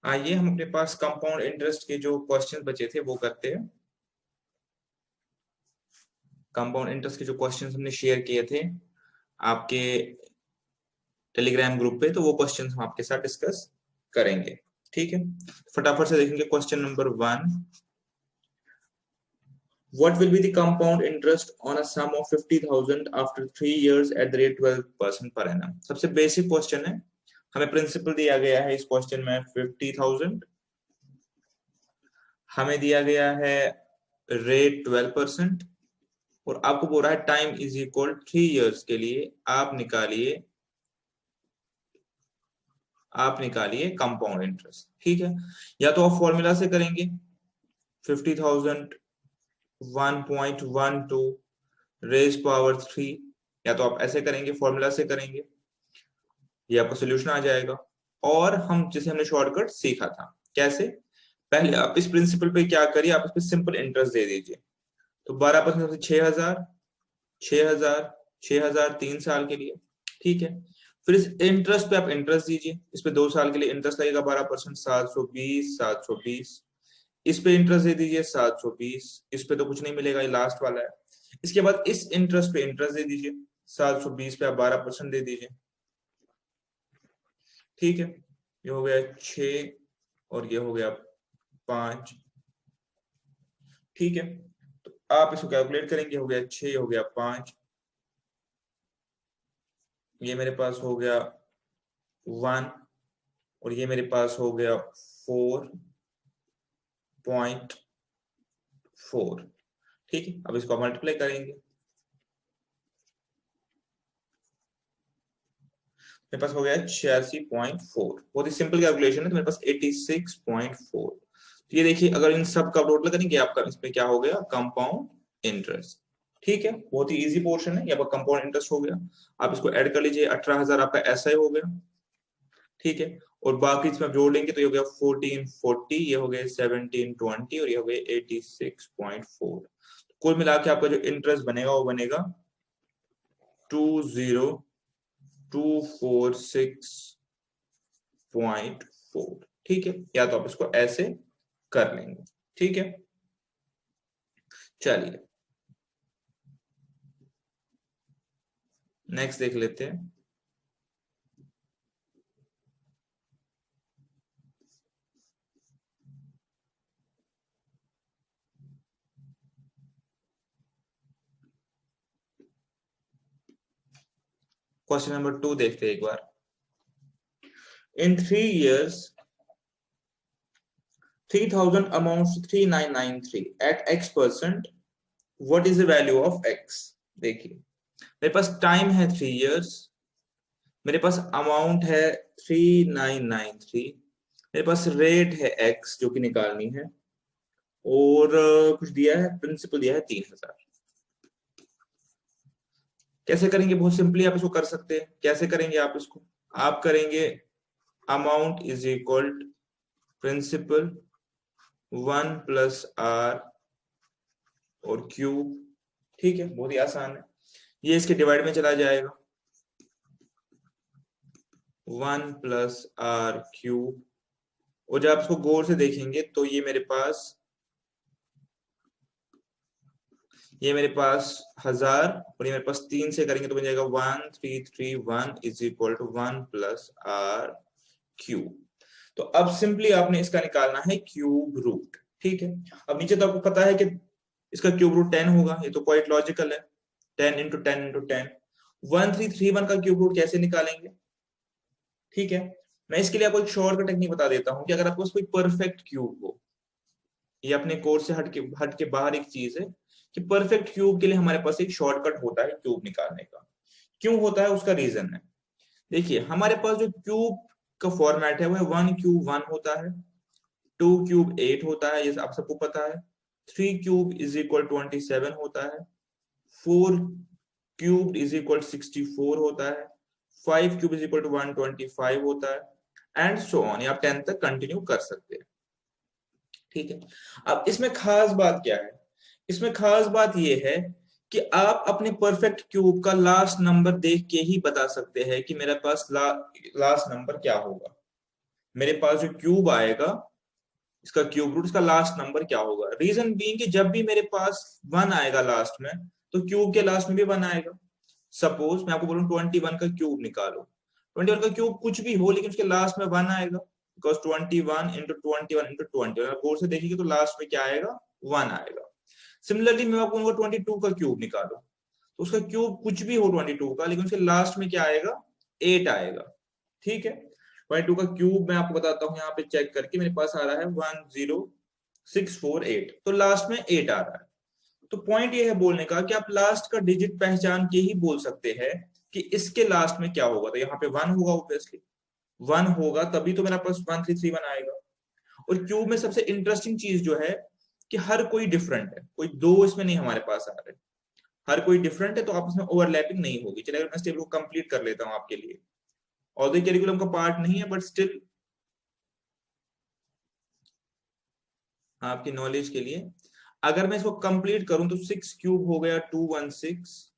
आइए हम अपने पास कंपाउंड इंटरेस्ट के जो क्वेश्चन बचे थे वो करते हैं। कंपाउंड इंटरेस्ट के जो क्वेश्चन हमने शेयर किए थे आपके टेलीग्राम ग्रुप पे, तो वो क्वेश्चन हम आपके साथ डिस्कस करेंगे। ठीक है, फटाफट से देखेंगे question number 1। What will be the compound interest on a sum of 50,000 after 3 years at the rate 12% per annum? सबसे बेसिक क्वेश्चन है, हमें प्रिंसिपल दिया गया है इस क्वेश्चन में 50,000, हमें दिया गया है रेट 12% और आपको बोल रहा है टाइम इज इक्वल 3 इयर्स के लिए आप निकालिए कंपाउंड इंटरेस्ट। ठीक है, या तो आप फॉर्मूला से करेंगे 50,000 1.12 रेज पावर 3, या तो आप ऐसे करेंगे फॉर्मूला से करेंगे, ये आपका सोल्यूशन आ जाएगा। और हम जिसे हमने शॉर्टकट सीखा था कैसे, पहले आप इस प्रिंसिपल पे क्या करिए, आप इस पे सिंपल इंटरेस्ट दे दीजिए। तो 12% 6,000 6,000 6,000 3 साल के लिए। ठीक है, फिर इस इंटरेस्ट पे आप इंटरेस्ट दीजिए, इस पे 2 साल के लिए इंटरेस्ट लगेगा 12% 720। इस पे इंटरेस्ट दे दीजिए 720, इस पे तो कुछ नहीं मिलेगा, ये लास्ट वाला है। इसके बाद इस इंटरेस्ट पे इंटरेस्ट दे दीजिए 720 पे आप 12% दे दीजिए। ठीक है, ये हो गया 6 और ये हो गया 5। ठीक है, तो आप इसको कैलकुलेट करेंगे, हो गया 6 हो गया 5, ये मेरे पास हो गया 1 और ये मेरे पास हो गया 4.4। ठीक है, अब इसको मल्टीप्लाई करेंगे, मेरे पास हो गया 86.4। बहुत ही सिंपल कैलकुलेशन है, तो मेरे पास 86.4। तो ये देखिए, अगर इन सब का टोटल करेंगे आपका इसमें क्या हो गया, कंपाउंड इंटरेस्ट। ठीक है, बहुत ही इजी पोर्शन है, ये आपका कंपाउंड इंटरेस्ट हो गया। आप इसको ऐड कर लीजिए, 18,000 आपका ऐसा ही हो गया। ठीक है, और बाकी इसमें जोड़ लेंगे तो ये हो गया 1440, ये हो गया 1720 और ये हो गया 86.4। कुल मिला के आपका जो इंटरेस्ट बनेगा वो बनेगा 20,246.4। ठीक है, या तो आप इसको ऐसे कर लेंगे। ठीक है, चलिए नेक्स्ट देख लेते हैं। क्वेश्चन नंबर 2 देखते हैं एक बार। इन 3 years 3,000 amounts to 3,993 at x%, what is the value of x? देखिए, मेरे पास टाइम है 3 years, मेरे पास अमाउंट है 3,993, मेरे पास रेट है x जो कि निकालनी है, और कुछ दिया है, प्रिंसिपल दिया है 3,000। कैसे करेंगे, बहुत सिंपली आप इसको कर सकते हैं। कैसे करेंगे आप इसको, आप करेंगे amount is equal principal 1 plus R और क्यूब। ठीक है, बहुत ही आसान है, ये इसके डिवाइड में चला जाएगा 1 प्लस आर क्यूब, और जब आप इसको गौर से देखेंगे तो ये मेरे पास 1000 और ये मेरे पास 3 से करेंगे तो बन जाएगा 1331 is equal to 1 plus R cube. तो अब सिंपली आपने इसका निकालना है क्यूब रूट। ठीक है, अब नीचे तो आपको पता है कि इसका क्यूब रूट 10 होगा, ये तो क्वाइट लॉजिकल है। 10 इंटू 10 इंटू 10, 1331 का क्यूब रूट कैसे निकालेंगे। ठीक है, मैं इसके लिए आपको एक शॉर्टकट टेक्निक बता देता हूं कि अगर आपको कोई परफेक्ट क्यूब हो, ये अपने कोर्स से हट के बाहर एक चीज है कि परफेक्ट क्यूब के लिए हमारे पास एक शॉर्टकट होता है क्यूब निकालने का। क्यों होता है, उसका रीजन है। देखिए, हमारे पास जो क्यूब का फॉर्मेट है वो है 1 क्यूब 1 होता है, 2 क्यूब 8 होता है, ये आप सबको पता है, 3 क्यूब इज इक्वल 27 होता है, 4 क्यूब इज इक्वल 64 होता है, 5 क्यूब इज इक्वल टू 125 होता है, एंड सो ऑन, आप 10 तक कंटिन्यू कर सकते हैं। ठीक है, अब इसमें खास बात क्या है, इसमें खास बात यह है कि आप अपने परफेक्ट क्यूब का लास्ट नंबर देख के ही बता सकते हैं कि मेरे पास लास्ट नंबर क्या होगा। मेरे पास जो क्यूब आएगा इसका क्यूब रूट, इसका लास्ट नंबर क्या होगा। रीजन बीइंग कि जब भी मेरे पास 1 आएगा लास्ट में, तो क्यूब के लास्ट में भी 1 आएगा। सपोज मैं आपको बोलूं 21 का क्यूब निकालो, 21 का क्यूब कुछ भी हो लेकिन उसके लास्ट में 1 आएगा, बिकॉज 21 इंटू 21 इंटू 20, अगर गौर से देखिए तो लास्ट में क्या आएगा, 1 आएगा। सिमिलरली मैं आपको 22 का क्यूब निकालो, तो उसका क्यूब कुछ भी हो 22 का, लेकिन उसके लास्ट में क्या आएगा, 8 आएगा। ठीक है, 22 का क्यूब मैं आपको बताता हूँ यहाँ पे चेक करके, मेरे पास आ रहा है 10648, तो लास्ट में 8 आ रहा है। तो पॉइंट ये है बोलने का कि आप लास्ट का डिजिट पहचान के ही बोल सकते हैं कि इसके लास्ट में क्या होगा। तो यहाँ पे 1 होगा, ऑब्वियसली 1 होगा तभी तो मेरा पास 1331 आएगा। और क्यूब में सबसे इंटरेस्टिंग चीज जो है कि हर कोई डिफरेंट है, कोई दो इसमें नहीं हमारे पास आ रहे, हर कोई डिफरेंट है, तो आपस में ओवरलैपिंग नहीं होगी। चलिए मैं इस टेबल को कंप्लीट कर लेता हूं आपके लिए, ऑल्दो करिकुलम का पार्ट नहीं है बट स्टिल आपकी नॉलेज के लिए। अगर मैं इसको कंप्लीट करूं तो 6 क्यूब हो गया 216,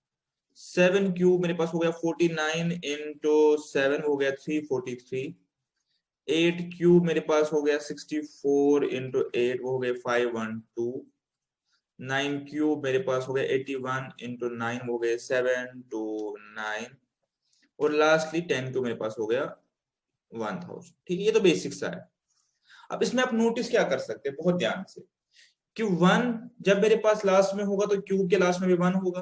7 क्यूब मेरे पास हो गया 49 इंटू 7 हो गया 343, 8 क्यूब मेरे पास हो गया 64 इंटू 8 वो हो गया 512, 9 क्यूब मेरे पास हो गया 81 इंटू 9 हो गए 729, और लास्टली 10 क्यूब मेरे पास हो गया 1000। ठीक है, ये तो बेसिक सा है। अब इसमें आप नोटिस क्या कर सकते हैं बहुत ध्यान से कि 1 जब मेरे पास लास्ट में होगा तो क्यूब के लास्ट में भी 1 होगा,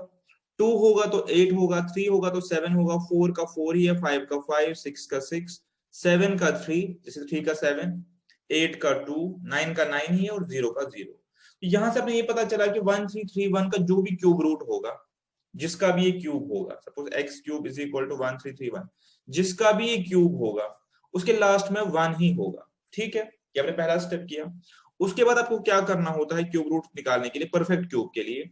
2 होगा तो 8 होगा, 3 होगा तो 7 होगा, 4 का 4 ही है, 5 का 5, 6 का 6, 7 का 3 जैसे 3 का 7, 8 का 2, 9 का 9 ही है और 0 का 0। यहां से अपने ये पता चला कि 1331 का जो भी क्यूब रूट होगा, जिसका भी ये क्यूब होगा, suppose X cube is equal to 1331, जिसका भी ये क्यूब होगा उसके लास्ट में 1 ही होगा। ठीक है, ये आपने पहला स्टेप किया। उसके बाद आपको क्या करना होता है क्यूब रूट निकालने के लिए, परफेक्ट क्यूब के लिए,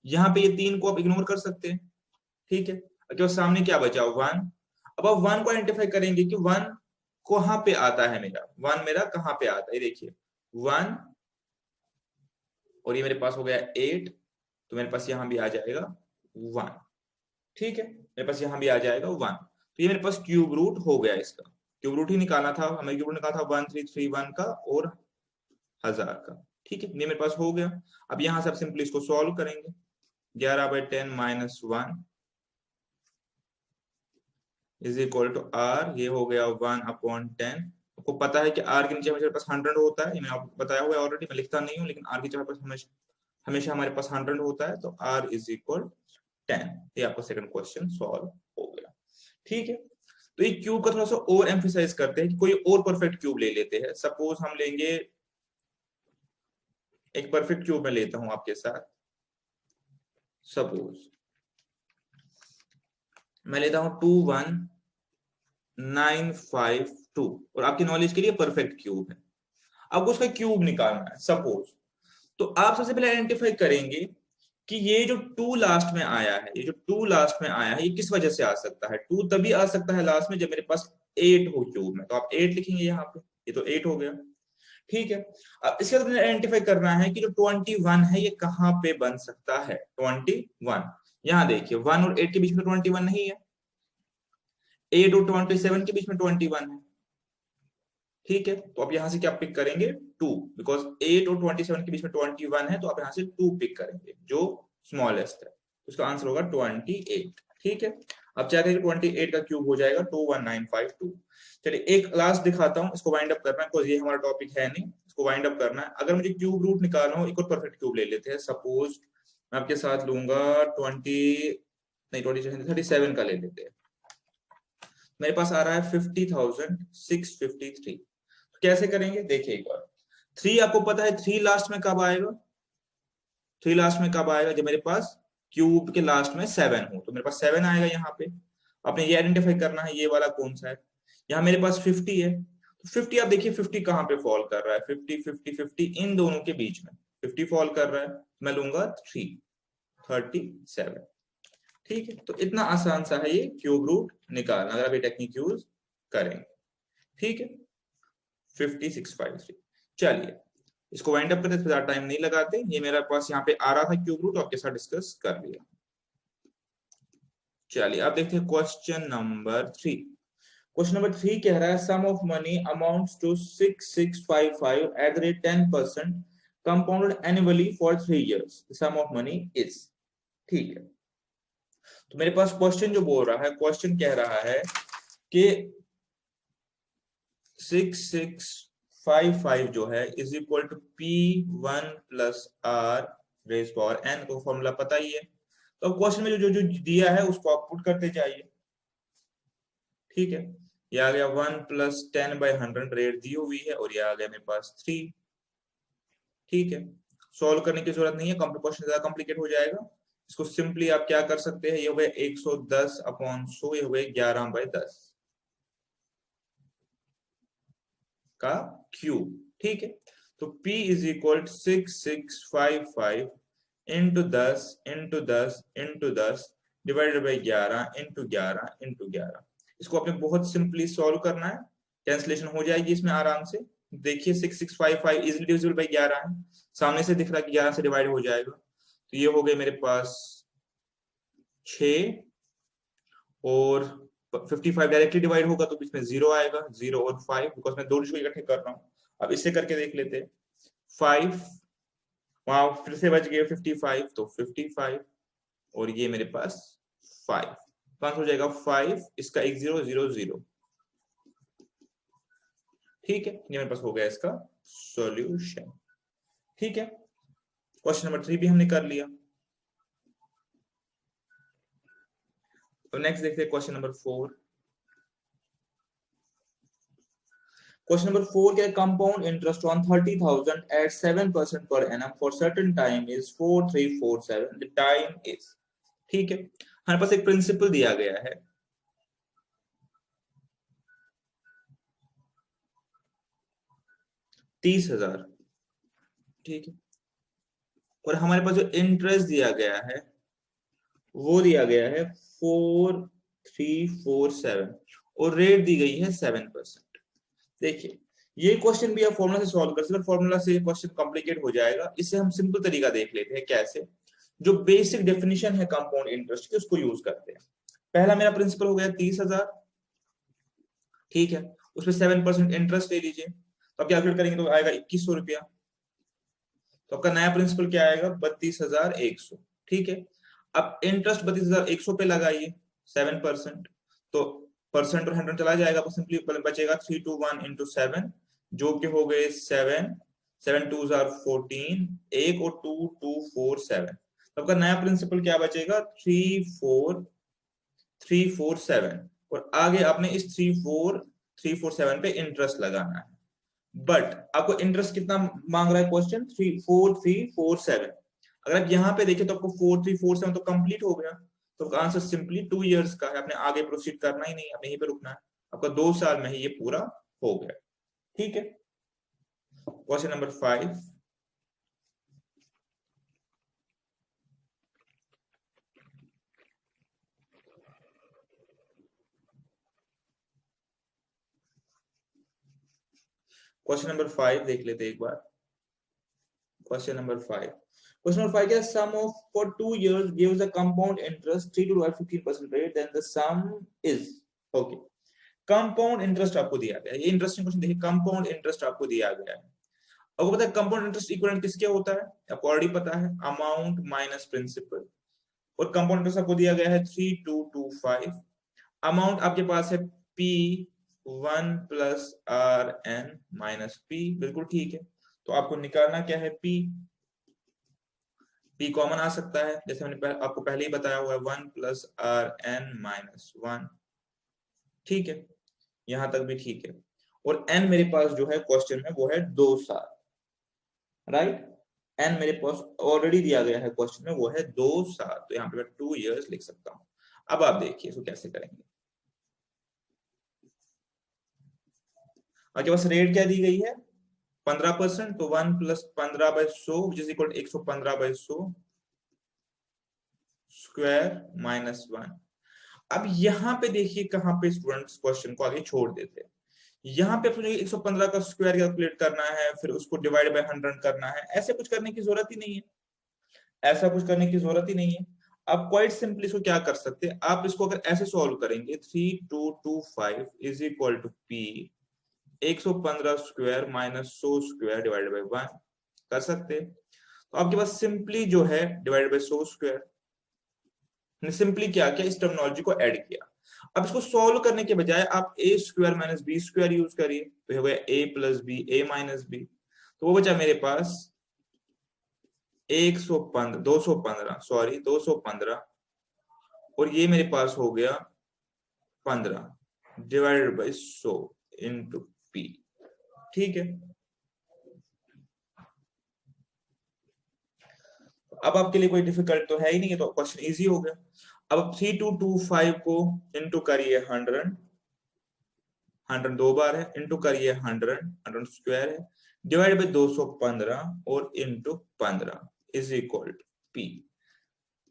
यहाँ पे ये 3 को आप इग्नोर कर सकते हैं। ठीक है, तो सामने क्या बचा 1। अब आप 1 को आइडेंटिफाई करेंगे कि 1 कहां पे आता है, मेरा 1 मेरा कहां पे आता है, देखिए 1 और ये मेरे पास हो गया 8, तो मेरे पास यहां भी आ जाएगा 1। ठीक है, मेरे पास यहां भी आ जाएगा 1, तो ये मेरे पास क्यूब रूट हो गया। इसका क्यूब रूट ही निकालना था हमें, क्यूब रूट निकाला था 1331 का और 1000 का। ठीक है, ये मेरे पास हो गया। अब यहां से आप सिंपली इसको सॉल्व करेंगे, 11/10 minus 1 is equal to R, ये हो गया 1/10। आपको पता है कि आर के नीचे हमेशा पास 100 होता है, ये मैंने आपको बताया हुआ है ऑलरेडी, मैं लिखता नहीं हूँ, लेकिन आर के नीचे पास हमेशा हमारे पास 100 होता है, तो आर इज इक्वल 10। ये आपका सेकंड क्वेश्चन सॉल्व हो गया। ठीक है, तो ये क्यूब का थोड़ा सा और एम्फेसाइज करते हैं कि कोई और परफेक्ट क्यूब ले लेते हैं। सपोज हम लेंगे एक परफेक्ट क्यूब में लेता हूं आपके साथ, सपोज मैं लेता हूं 21952, और आपकी नॉलेज के लिए परफेक्ट क्यूब है। अब उसका क्यूब निकालना है सपोज, तो आप सबसे पहले आइडेंटिफाई करेंगे कि ये जो 2 लास्ट में आया है, ये जो 2 लास्ट में आया है, ये किस वजह से आ सकता है। 2 तभी आ सकता है लास्ट में जब मेरे पास 8 हो क्यूब में, तो आप 8 लिखेंगे यहाँ पे, ये तो 8 हो गया। ठीक है, अब इसके बाद आइडेंटिफाई करना है कि जो 21 है ये कहाँ पे बन सकता है। 21 यहाँ देखिए 1 और 8 के बीच में 21 नहीं है, 8 और 27 के बीच में 21 है। ठीक है, तो आप यहां से क्या पिक करेंगे 2, बिकॉज 8 और 27 के बीच में 21 है, तो आप यहां से 2 पिक करेंगे जो स्मॉलेस्ट है, उसका आंसर होगा 28। ठीक है, अब क्या करेंगे 28 का क्यूब हो जाएगा 21952। चलिए एक लास्ट दिखाता हूं, इसको वाइंड अप करना है, बिकॉज ये हमारा टॉपिक है नहीं, इसको वाइंड अप करना है। अगर मुझे क्यूब रूट निकालना हो, एक और परफेक्ट क्यूब ले लेते हैं। सपोज मैं आपके साथ लूंगा 37 का ले लेते हैं। मेरे पास आ रहा है 50,653। कैसे करेंगे देखिए एक बार, 3 आपको पता है 3 लास्ट में कब आएगा, 3 लास्ट में कब आएगा, जब मेरे पास क्यूब के लास्ट में 7 हो, तो मेरे पास 7 आएगा यहाँ पे। आपने ये आइडेंटिफाई करना है ये वाला कौन सा है। यहाँ मेरे पास 50 है, तो 50 आप देखिए 50 कहाँ पे फॉल कर रहा है, 50 इन दोनों के बीच में 50 फॉल कर रहा है, मैं लूंगा 37। ठीक है, तो इतना आसान सा है ये क्यूब रूट निकालना, अगर आप ये टेक्निक यूज करेंगे। ठीक है, 5653। चलिए इसको वाइंड अप करते, ज्यादा टाइम नहीं लगाते, ये मेरे पास यहाँ पे आ रहा था क्यूब रूट, आपके साथ डिस्कस कर लिया। चलिए अब देखते हैं क्वेश्चन नंबर 3। क्वेश्चन नंबर 3 कह रहा है sum of money amounts to 6655 at the rate 10% compounded annually for 3 years. The sum of money is. ठीक है, तो मेरे पास क्वेश्चन जो बोल रहा है, क्वेश्चन कह रहा है कि 6655 जो है is equal to P1 plus R raise power n को फॉर्मूला पता ही है। तो क्वेश्चन में जो जो दिया है उसको आप पुट करते जाइए। ठीक है, ये आ गया 1 प्लस 10/100 रेट दी हुई है और ये आ गया मेरे पास 3। ठीक है, सॉल्व करने की जरूरत नहीं है, क्वेश्चन ज्यादा कॉम्प्लिकेट हो जाएगा। इसको सिंपली आप क्या कर सकते हैं, ये हो गया 110/100, ये हो गया 11/10 का क्यूब। ठीक है, तो P is equal 6655 into 10 into 10 into 10 divided by 11 into 11 into 11। इसको आपने बहुत सिंपली सॉल्व करना है, कैंसिलेशन हो जाएगी इसमें आराम से। देखिए 6655 इजिली डिविजिबल बाई 11 है, सामने से दिख रहा है कि 11 से डिवाइड हो जाएगा, तो ये हो गए मेरे पास 6 और 55 डायरेक्टली डिवाइड होगा तो बीच में 0 आएगा, 0 और 5, बिकॉज मैं दो डिजिट इकट्ठे कर रहा हूँ। अब इससे करके देख लेते हैं, 5 वहां फिर से बच गए 55, तो 55 और ये मेरे पास 5, पांच हो जाएगा 5, इसका एक 0 0 0। ठीक है, ये मेरे पास हो गया इसका सॉल्यूशन। ठीक है, क्वेश्चन नंबर 3 भी हमने कर लिया। तो नेक्स्ट देखते हैं क्वेश्चन नंबर 4। क्वेश्चन नंबर 4 क्या, compound interest on 30,000 at 7% per annum for certain time is 4347, the time is. ठीक है, हमारे पास एक प्रिंसिपल दिया गया है, $30,000। ठीक है, और हमारे पास जो इंटरेस्ट दिया गया है वो दिया गया है 4347 और रेट दी गई है 7%। देखिए, ये क्वेश्चन भी आप फॉर्मूला से सॉल्व कर सकते हैं, फॉर्मूला से क्वेश्चन कॉम्प्लिकेट हो जाएगा। इससे हम सिंपल तरीका देख लेते हैं कैसे, जो बेसिक डेफिनेशन है कंपाउंड इंटरेस्ट की उसको यूज करते हैं। पहला मेरा प्रिंसिपल हो गया 30,000। ठीक है, उसमें 7% इंटरेस्ट ले लीजिए, तो आप कैलकुलेट करेंगे तो आएगा 2100 रुपया। तो आपका नया प्रिंसिपल क्या आएगा, 32,100। ठीक है, अब इंटरेस्ट 32,100 पे लगाइए 7%, तो परसेंट और 100 चला जाएगा, तो सिंपली बचेगा 321 इंटू 7, जो कि हो गए 7 7 2 14, 1 और 2 2 4 7। तो आपका नया प्रिंसिपल क्या बचेगा, 34347, और आगे आपने इस 34347 पे इंटरेस्ट लगाना है। बट आपको इंटरेस्ट कितना मांग रहा है क्वेश्चन, 4347। अगर आप यहाँ पे देखें तो आपको 4347 तो कंप्लीट हो गया, तो आंसर सिंपली 2 years का है, आपने आगे प्रोसीड करना ही नहीं, आपने यहीं पे रुकना है, आपका 2 साल में ही ये पूरा हो गया। ठीक है, क्वेश्चन नंबर 5। क्वेश्चन नंबर 5 देख लेते एक बार। क्वेश्चन नंबर 5, क्वेश्चन नंबर 5 क्या, सम of for 2 years gives a compound interest 3 to 15% rate, then the sum is। Okay, compound interest आपको दिया गया है, ये इंटरेस्टिंग क्वेश्चन देखिए, कंपाउंड इंटरेस्ट आपको दिया गया है। आपको पता है कंपाउंड इंटरेस्ट इक्विवेलेंट किसके होता है, आपको ऑलरेडी पता है, अमाउंट माइनस प्रिंसिपल। और कंपाउंड इंटरेस्ट आपको दिया गया है 3225। अमाउंट आपके पास है P1 plus RN minus P, बिल्कुल ठीक है। तो आपको निकालना क्या है, P कॉमन आ सकता है, जैसे मैंने आपको पहले ही बताया हुआ है, 1 प्लस RN माइनस 1। ठीक है, यहां तक भी ठीक है। और n मेरे पास जो है क्वेश्चन में वो है 2 साल, राइट। n मेरे पास ऑलरेडी दिया गया है क्वेश्चन में, वो है 2 साल, तो यहाँ पे मैं 2 years लिख सकता हूँ। अब आप देखिए इसको कैसे करेंगे। आपके पास रेट क्या दी गई है, 15%, तो 1 plus 15/100 which is equal 115/100 square minus 1। अब यहाँ पे देखिए कहाँ पे स्टूडेंट्स क्वेश्चन को आगे छोड़ देते हैं। यहाँ पे 115 का स्क्वायर कैलकुलेट करना है, फिर उसको डिवाइड बाय 100 करना है, ऐसे कुछ करने की जरूरत ही नहीं है, ऐसा कुछ करने की जरूरत ही नहीं है। आप क्वाइट सिंपली इसको क्या कर सकते हैं, आप इसको अगर ऐसे सॉल्व करेंगे 3225 is equal to P 115 square minus 100 square divided by 1 कर सकते हैं। तो आपके पास सिंपली जो है डिवाइडेड बाई 100 स्क्वायर, सिंपली क्या किया, इस टर्मिनोलॉजी को ऐड किया। अब इसको सॉल्व करने के बजाय आप A square minus B square use करिए, तो हो गया A plus B A minus B, तो वो बचा मेरे पास 115 215 सॉरी 215 और ये मेरे पास हो गया 15 डिवाइडेड बाई 100 इंटू पी। ठीक है, अब आपके लिए कोई डिफिकल्ट तो है ही नहीं है, तो क्वेश्चन इजी हो गया। अब 3225 को इंटू करिए 100, 100 दो बार है, इंटू करिए 100, 100 स्क्वायर है, डिवाइड बाई 215 और into 15 is equal to P.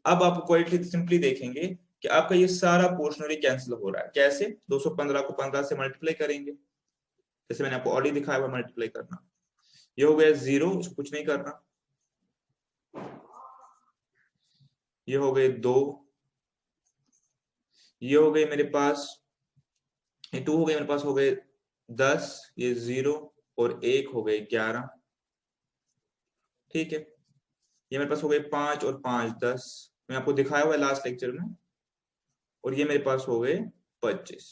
अब आप क्वाइटली सिंपली देखेंगे कि आपका ये सारा पोर्शनरी कैंसिल हो रहा है। कैसे? 215 को 15 से मल्टीप्लाई करेंगे, जैसे मैंने आपको ऑलरेडी दिखाया हुआ मल्टीप्लाई करना। ये हो गया 0, इसको कुछ नहीं करना। ये हो गए 2, ये हो गए मेरे पास, ये 2 हो गए मेरे पास, हो गए 10, ये 0 और 1 हो गए 11। ठीक है, ये मेरे पास हो गए 5 और 5 10, मैं आपको दिखाया हुआ है लास्ट लेक्चर में। और ये मेरे पास हो गए 25।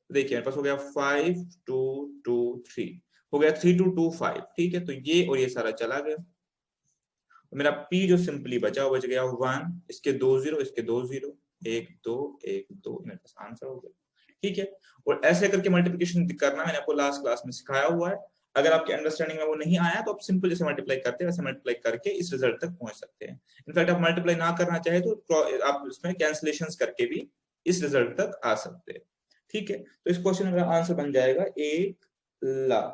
देखिए मेरे पास हो गया 5 2 2 3, हो गया 3225। ठीक है, तो ये और ये सारा चला गया, मेरा P जो सिंपली बचा वो बच गया 1, इसके 2 0, इसके 2 0, 1 2 1 2, मेरे पास आंसर हो गया। ठीक है, और ऐसे करके मल्टीप्लिकेशन करना मैंने आपको लास्ट क्लास में सिखाया हुआ है। अगर आपके अंडरस्टैंडिंग में वो नहीं आया तो आप सिंपल जैसे मल्टीप्लाई करते हैं वैसे मल्टीप्लाई करके इस रिजल्ट तक पहुंच सकते हैं। इनफैक्ट आप मल्टीप्लाई ना करना चाहे तो आप इसमें कैंसिलेशंस करके भी इस रिजल्ट तक आ सकते हैं। ठीक है, तो इस क्वेश्चन का आंसर बन जाएगा 1,00,000,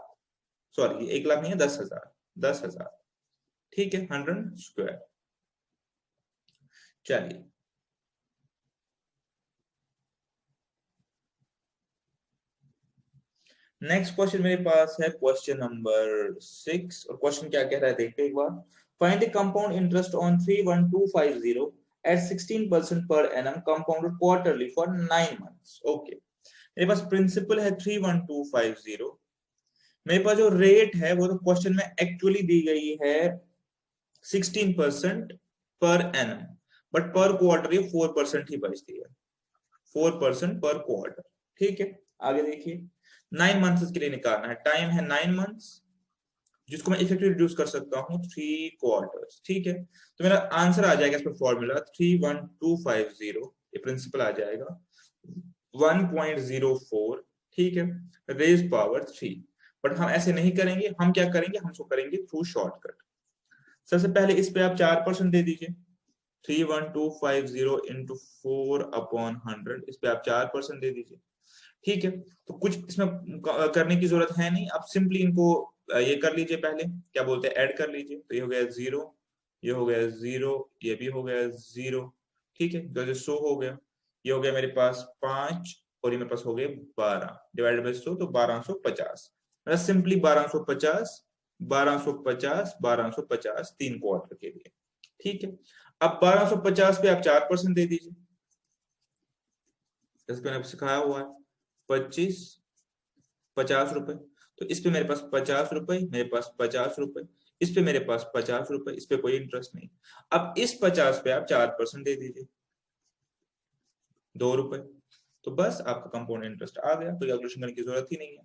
सॉरी 1,00,000 नहीं है, 10,000, 10,000। ठीक है, 100 स्क्वायर। चलिए नेक्स्ट क्वेश्चन मेरे पास है क्वेश्चन नंबर 6, और क्वेश्चन क्या कह रहा है देखते हैं एक बार। Find the compound interest on 31250 at 16% per annum compounded quarterly for 9 months। Okay, मेरे पास प्रिंसिपल है 31250, मेरे पास जो रेट है वो तो क्वेश्चन में एक्चुअली दी गई है 16% पर एनम, बट पर क्वार्टर ये 4% ही बचती है, 4% पर क्वार्टर। ठीक है, आगे देखिए 9 मंथ्स के लिए निकालना है, टाइम है 9 मंथ्स, जिसको मैं इफेक्टिव रिड्यूस कर सकता हूँ 3 क्वार्टर्स। ठीक है, तो मेरा आंसर आ जाएगा इसमें फॉर्मूला 31250, ये प्रिंसिपल आ जाएगा 1.04। ठीक है, रेज पावर 3, बट हम ऐसे नहीं करेंगे, हम क्या करेंगे, हम इसको करेंगे थ्रू शॉर्टकट। सबसे पहले इस पे आप 4% दे दीजिए, 31250 इंटू 4/100, इस पे आप 4% दे दीजिए। ठीक है, तो कुछ इसमें करने की जरूरत है नहीं, आप सिंपली इनको ये कर लीजिए, पहले क्या बोलते हैं ऐड कर लीजिए, तो ये हो गया 0, ये हो गया 0, ये भी हो गया 0। ठीक है, तो 100 हो गया, ये हो गया मेरे पास 5 और ये मेरे पास हो गए 12 डिवाइडेड बाई 100, तो 1250। सिंपली 1250 1250 1250 3 क्वार्टर के लिए। ठीक है, अब 1250 पे आप 4% दे दीजिए, जैसे मैंने सिखाया हुआ है 25 50 रुपए, तो इस पे मेरे पास 50 रुपए, मेरे पास 50 रुपए, इस पे मेरे पास 50 रुपए, इस पे कोई इंटरेस्ट नहीं। अब इस 50 पे आप 4% दे दीजिए, 2 रुपए, तो बस आपका कंपाउंड इंटरेस्ट आ गया, कोई कैलकुलेशन करने की जरूरत ही नहीं है।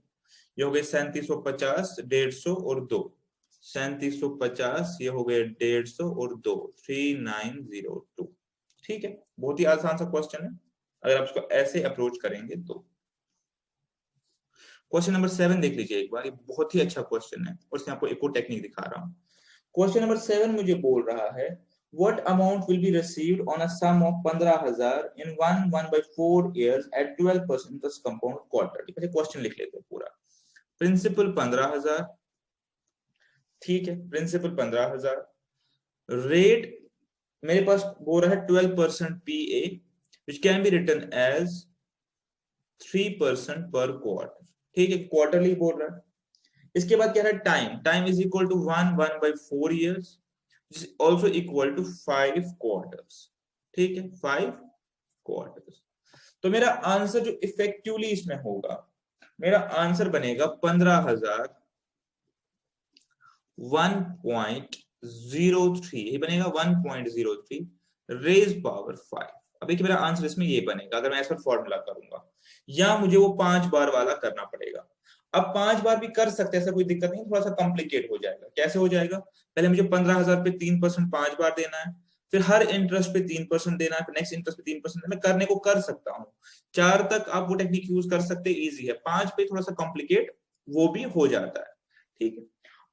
ये हो गए 3750, 150 और 2, 3750, ये हो गए 150 और 2, 3902। ठीक है, बहुत ही आसान सा क्वेश्चन है अगर आप इसको ऐसे अप्रोच करेंगे तो। क्वेश्चन नंबर 7 देख लीजिए एक बार, ये बहुत ही अच्छा क्वेश्चन है और इसमें आपको एक और टेक्निक दिखा रहा हूँ। क्वेश्चन नंबर 7 मुझे बोल रहा है what amount will be received on a sum of 15,000 in 1/4 years at 12% interest compound quarterly। अच्छा, क्वेश्चन लिख लेते हैं पूरा। प्रिंसिपल 15,000, ठीक है, प्रिंसिपल 15,000, रेट मेरे पास बोल रहा है 12% PA which can be written as 3% पर क्वार्टर। ठीक है, क्वार्टरली बोल रहा है। इसके बाद क्या है, time is equal to 1/4 years, also equal to 5 quarters. ठीक है, 5 क्वार्टर्स। तो मेरा आंसर जो इफेक्टिवली इसमें होगा, मेरा आंसर बनेगा 15,001.03, ये बनेगा 1.03 रेज पावर 5। अब देखिए मेरा आंसर इसमें ये बनेगा अगर मैं इस पर फॉर्मूला करूंगा, या मुझे वो 5 बार वाला करना पड़ेगा। अब 5 बार भी कर सकते हैं, ऐसा कोई दिक्कत नहीं, थोड़ा सा कॉम्प्लिकेट हो जाएगा। कैसे हो जाएगा, पहले मुझे 15,000 पे 3% 5 बार देना है, फिर हर इंटरेस्ट पे 3% देना है, फिर नेक्स्ट इंटरेस्ट पे 3% देना। मैं करने को कर सकता हूँ, 4 तक आप वो टेक्निक यूज कर सकते हैं, इजी है। 5 पे थोड़ा सा कॉम्प्लिकेट वो भी हो जाता है, ठीक है।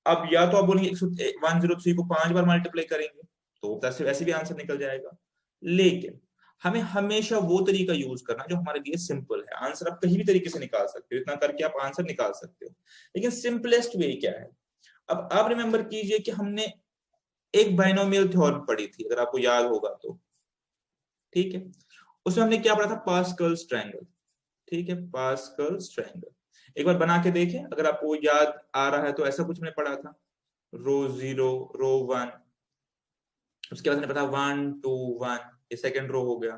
अब या तो आप बोलेंगे 103 को 5 बार मल्टीप्लाई करेंगे तो वैसे भी आंसर निकल जाएगा, लेकिन हमें हमेशा वो तरीका यूज करना जो हमारे लिए सिंपल है। आंसर आप कहीं भी तरीके से निकाल सकते हो, इतना करके आप आंसर निकाल सकते हो, लेकिन सिंपलेस्ट वे क्या है। अब आप रिमेंबर कीजिए कि हमने एक बाइनोमियल थ्योरम पढ़ी थी, अगर आपको याद होगा तो, ठीक है। उसमें हमने क्या पढ़ा था, पास्कल्स ट्रायंगल, ठीक है, पास्कल्स ट्रायंगल। एक बार बना के देखें अगर आपको याद आ रहा है तो। ऐसा कुछ हमने पढ़ा था, रो 0 रो 1, उसके बाद हमने पढ़ा 1 2 1, ये सेकंड रो हो गया,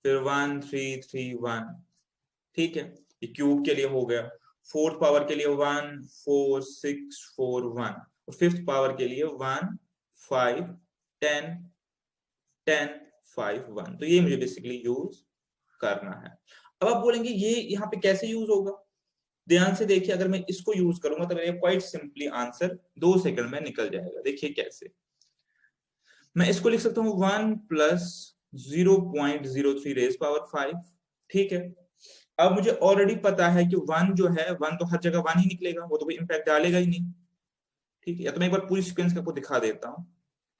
फिर 1 3 3 1, ठीक है, ये क्यूब के लिए हो गया। फोर्थ पावर के लिए 1 4 6 4 1, और फिफ्थ पावर के लिए 1 5 10 10 5 1। तो ये मुझे बेसिकली यूज करना है। अब आप बोलेंगे ये यहाँ पे कैसे यूज होगा, ध्यान से देखिए। अगर मैं इसको यूज करूंगा तो मेरा क्वाइट सिंपली आंसर 2 सेकंड में निकल जाएगा। देखिए कैसे, मैं इसको लिख सकता हूँ 1 प्लस 0.03 रेज पावर 5, ठीक है। अब मुझे ऑलरेडी पता है कि 1 जो है, 1 तो हर जगह 1 ही निकलेगा, वो तो कोई इंपैक्ट डालेगा ही नहीं, ठीक है। या तो मैं एक बार पूरी सीक्वेंस आपको दिखा देता हूँ,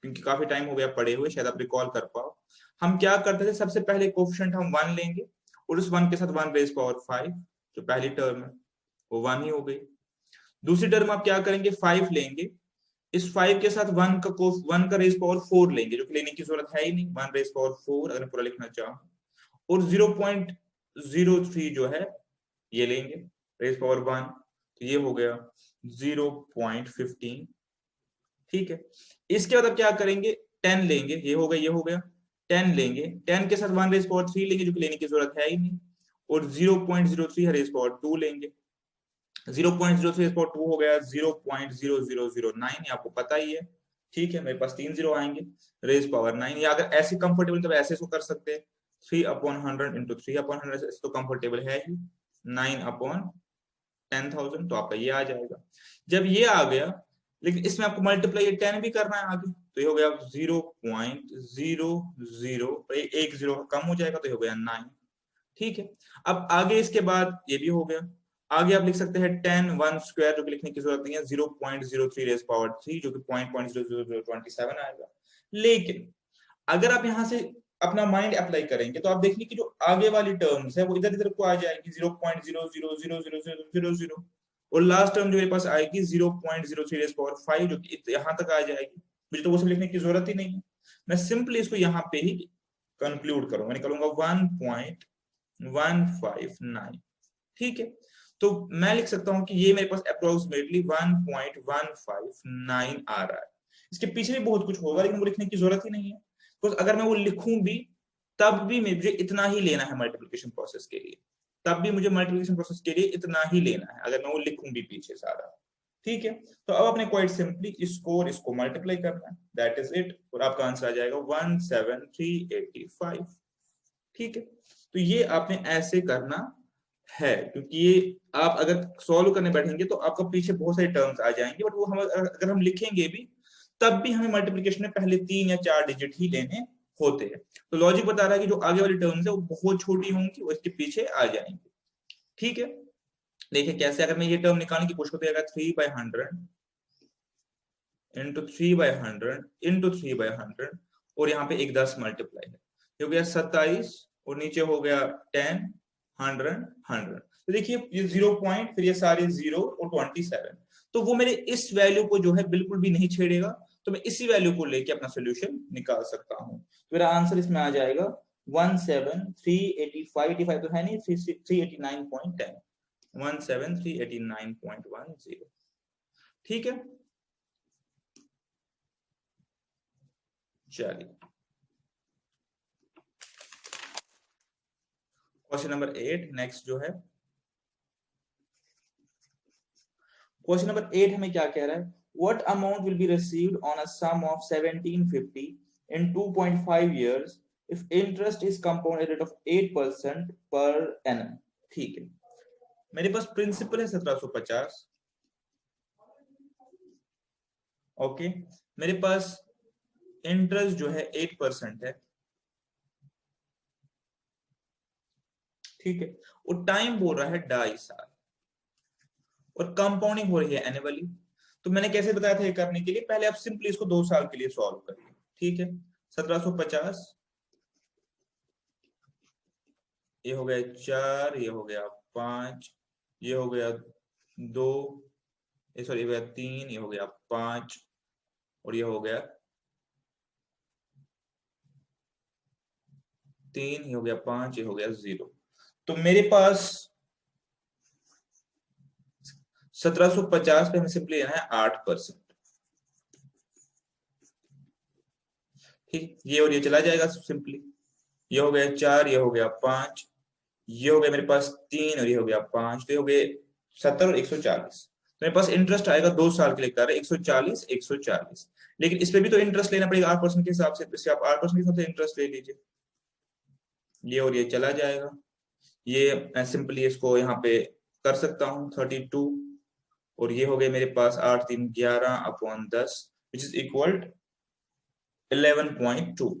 क्योंकि काफी टाइम हो गया पढ़े हुए, शायद आप रिकॉल कर पाओ। हम क्या करते थे, सबसे पहले कोफिशिएंट हम 1 लेंगे, और उस 1 के साथ 1 रेज पावर 5, जो पहली टर्म है वो 1 ही हो गई। दूसरी टर्म आप क्या करेंगे, 5 लेंगे, इस 5 के साथ 1 का रेज पावर 4 लेंगे, जो कि लेने की जरूरत है ही नहीं, 1 रेज पावर 4 अगर पूरा लिखना चाहूं, और 0.03 जो है ये लेंगे रेज पावर 1, तो ये हो गया 0.15, ठीक है। इसके बाद अब क्या करेंगे, 10 लेंगे, ये हो गया ये हो गया, 10 लेंगे, 10 के साथ 1 रेज पावर 3 लेंगे, जो कि लेने की जरूरत है ही नहीं, और 0.03 रेज पावर 2 लेंगे। 0.03 2 हो गया 0.0009, आपको पता ही है, ठीक है। मेरे पास 3 जीरो आएंगे, रेज पावर 9, या अगर ऐसे कंफर्टेबल तो ऐसे इसको कर सकते हैं, 3/100 इंटू 3/100, तो कंफर्टेबल है ही, 9/10,000, तो आपका ये आ जाएगा। जब ये आ गया, लेकिन इसमें आपको मल्टीप्लाई 10 भी करना है आगे, तो ये हो गया 0.00, एक जीरो कम हो जाएगा, तो ये हो गया 9, ठीक है। अब आगे इसके बाद ये भी हो गया, आगे आप लिख सकते हैं 10 1 स्क्वायर, जो कि लिखने की जरूरत नहीं है, 0.03 रेज पावर 3, जो कि 0.00027 आएगा। लेकिन अगर आप यहां से अपना माइंड अप्लाई करेंगे तो आप देखेंगे कि जो आगे वाली टर्म्स है वो इधर इधर को आ जाएगी, 0.000000, और लास्ट टर्म जो मेरे पास आएगी 0.03 रेज पावर 5, जो कि यहां तक आ जाएगी। मुझे तो वो सब लिखने की जरूरत ही नहीं है, मैं सिंपली इसको यहाँ पे ही कंक्लूड करूंगा, निकालूंगा 1.159, ठीक है। तो मैं लिख सकता हूं कि ये मेरे पास अप्रोक्सीमेटली 1.159 आ रहा है। इसके पीछे भी बहुत कुछ होगा, लेकिन वो लिखने की जरूरत ही नहीं है, तो अगर मैं वो लिखूं भी तब भी मुझे इतना ही लेना है मल्टीप्लिकेशन प्रोसेस के लिए, तब भी मुझे मल्टीप्लिकेशन प्रोसेस के लिए इतना ही लेना है, अगर मैं वो लिखूं भी पीछे सारा, ठीक है। तो अब आपने क्वाइट सिंपली इसको और इसको मल्टीप्लाई करना है, दैट इज इट, और आपका आंसर आ जाएगा 17385, ठीक है। तो ये आपने ऐसे करना है, क्योंकि ये आप अगर सॉल्व करने बैठेंगे तो आपका पीछे बहुत सारे टर्म्स आ जाएंगे, बट वो हम अगर हम लिखेंगे भी तब भी हमें मल्टीप्लिकेशन में पहले 3 या 4 डिजिट ही लेने होते हैं। तो लॉजिक बता रहा है कि जो आगे वाली टर्म्स है वो बहुत छोटी होंगी, वो इसके पीछे आ जाएंगे, ठीक है। देखिए कैसे, अगर मैं ये टर्म निकालने की कोशिश करता हूं, 3/100 इंटू 3/100 इंटू 3/100, और यहाँ पे एक 10 मल्टीप्लाई है, हो गया 27, और नीचे हो गया 10 100 100। तो देखिए ये 0 पॉइंट, फिर ये सारे 0 और 27, तो वो मेरे इस वैल्यू को जो है बिल्कुल भी नहीं छेड़ेगा, तो मैं इसी वैल्यू को लेके अपना सोल्यूशन निकाल सकता हूँ। तो मेरा आंसर इसमें आ जाएगा 17385 तो है नहीं, 389.10, 17389.10, ठीक है। चलिए क्वेश्चन नंबर 8 नेक्स्ट जो है, क्वेश्चन नंबर 8 हमें क्या कह रहा है, what amount will be received on a sum of 1750 in 2.5 years if interest is compound rate of 8% per annum. ठीक है, मेरे पास प्रिंसिपल है 1750, ओके, मेरे पास इंटरेस्ट जो है 8% है, ठीक है, और टाइम बोल रहा है 2.5 साल, और कंपाउंडिंग हो रही है एनुअली। तो मैंने कैसे बताया था ये करने के लिए, पहले आप सिंपली इसको 2 साल के लिए सॉल्व करिए, ठीक है। 1750 ये हो गया 4, ये हो गया 5, ये हो गया 2, सॉरी ये हो गया 3, ये हो गया 5, और ये हो गया 3, ये हो गया 5, ये हो गया 0। तो मेरे पास 1750 पे हमें सिंपली लेना है 8%, ठीक, ये और ये चला जाएगा सिंपली, ये हो गया 4, ये हो गया 5, ये हो गया मेरे पास 3, और ये हो गया 5, तो ये हो गए 70 और 140। तो मेरे पास इंटरेस्ट आएगा 2 साल के लिए कर रहे 140 140, लेकिन इस पे भी तो इंटरेस्ट लेना पड़ेगा 8% के हिसाब से, इससे आप 8% के हिसाब से इंटरेस्ट ले लीजिए, ये और ये चला जाएगा, ये मैं सिंपली इसको यहाँ पे कर सकता हूँ 32, और ये हो गए मेरे पास 8 3 11 अपॉन 10 विच इज इक्वल 11.2।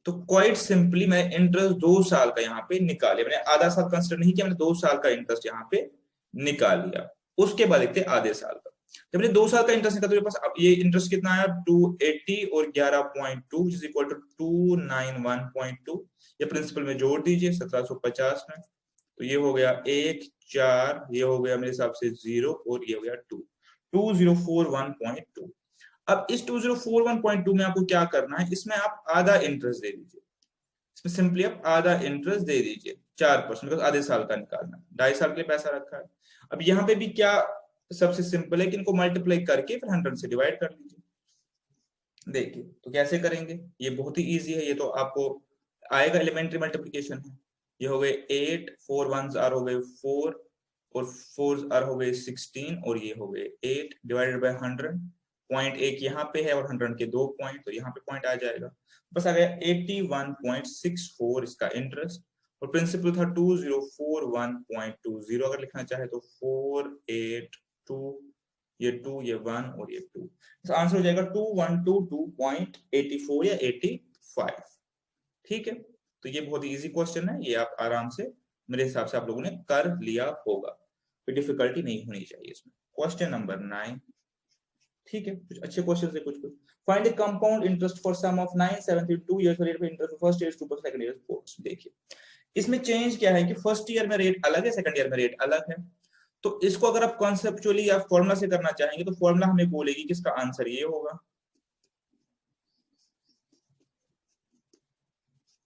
तो क्वाइट सिंपली मैं इंटरेस्ट 2 साल का यहाँ पे निकाल लिया, मैंने आधा साल कंसिडर नहीं किया, मैंने 2 साल का इंटरेस्ट यहाँ पे निकाल लिया। उसके बाद देखते आधे साल का, जब मैंने 2 साल का इंटरेस्ट निकाला तो मेरे पास अब ये इंटरेस्ट कितना आया 280 और 11.2 विच इज इक्वल टू 291.2, ये प्रिंसिपल में जोड़ दीजिए 1750 में, तो ये हो गया 1 4, ये हो गया मेरे हिसाब से 0, और ये हो गया 2, 2041.2। अब इस 2041.2 में आपको क्या करना है, इसमें आप आधा इंटरेस्ट दे दीजिए, इसमें सिंपली आप आधा इंटरेस्ट दे दीजिए 4%, आधे साल का निकालना, 2.5 साल के लिए पैसा रखा है। अब यहाँ पे भी क्या सबसे सिंपल है कि इनको मल्टीप्लाई करके फिर 100 से डिवाइड कर लीजिए। देखिए तो कैसे करेंगे, ये बहुत ही इजी है, ये तो आपको आएगा, एलिमेंट्री मल्टीप्लीकेशन है। ये हो गए 8, 4 1s आर हो गए 4, और 4 आर हो गए 16, और ये हो गए 8 डिवाइडेड बाय 100, पॉइंट एक यहाँ पे है और 100 के 2 पॉइंट, तो यहाँ पे पॉइंट आ जाएगा, बस आ गया 81.64 इसका इंटरेस्ट, और प्रिंसिपल था 2041.20, अगर लिखना चाहे तो 482, ये 2, ये 1 और ये 2, आंसर हो जाएगा 2122.84 या 85, ठीक है। तो ये बहुत इजी क्वेश्चन है, ये आप आराम से मेरे हिसाब से आप लोगों ने कर लिया होगा, कोई डिफिकल्टी नहीं होनी चाहिए इसमें। क्वेश्चन नंबर 9, ठीक है, कुछ अच्छे क्वेश्चन है, कुछ find the compound interest for sum of 972 years rate of interest first year 2%, second year 4%। देखिए इसमें चेंज क्या है कि फर्स्ट ईयर में रेट अलग है, सेकंड ईयर में रेट अलग है। तो इसको अगर आप कॉन्सेप्चुअली या फॉर्मूला से करना चाहेंगे तो फॉर्मूला हमें बोलेगी कि इसका आंसर ये होगा,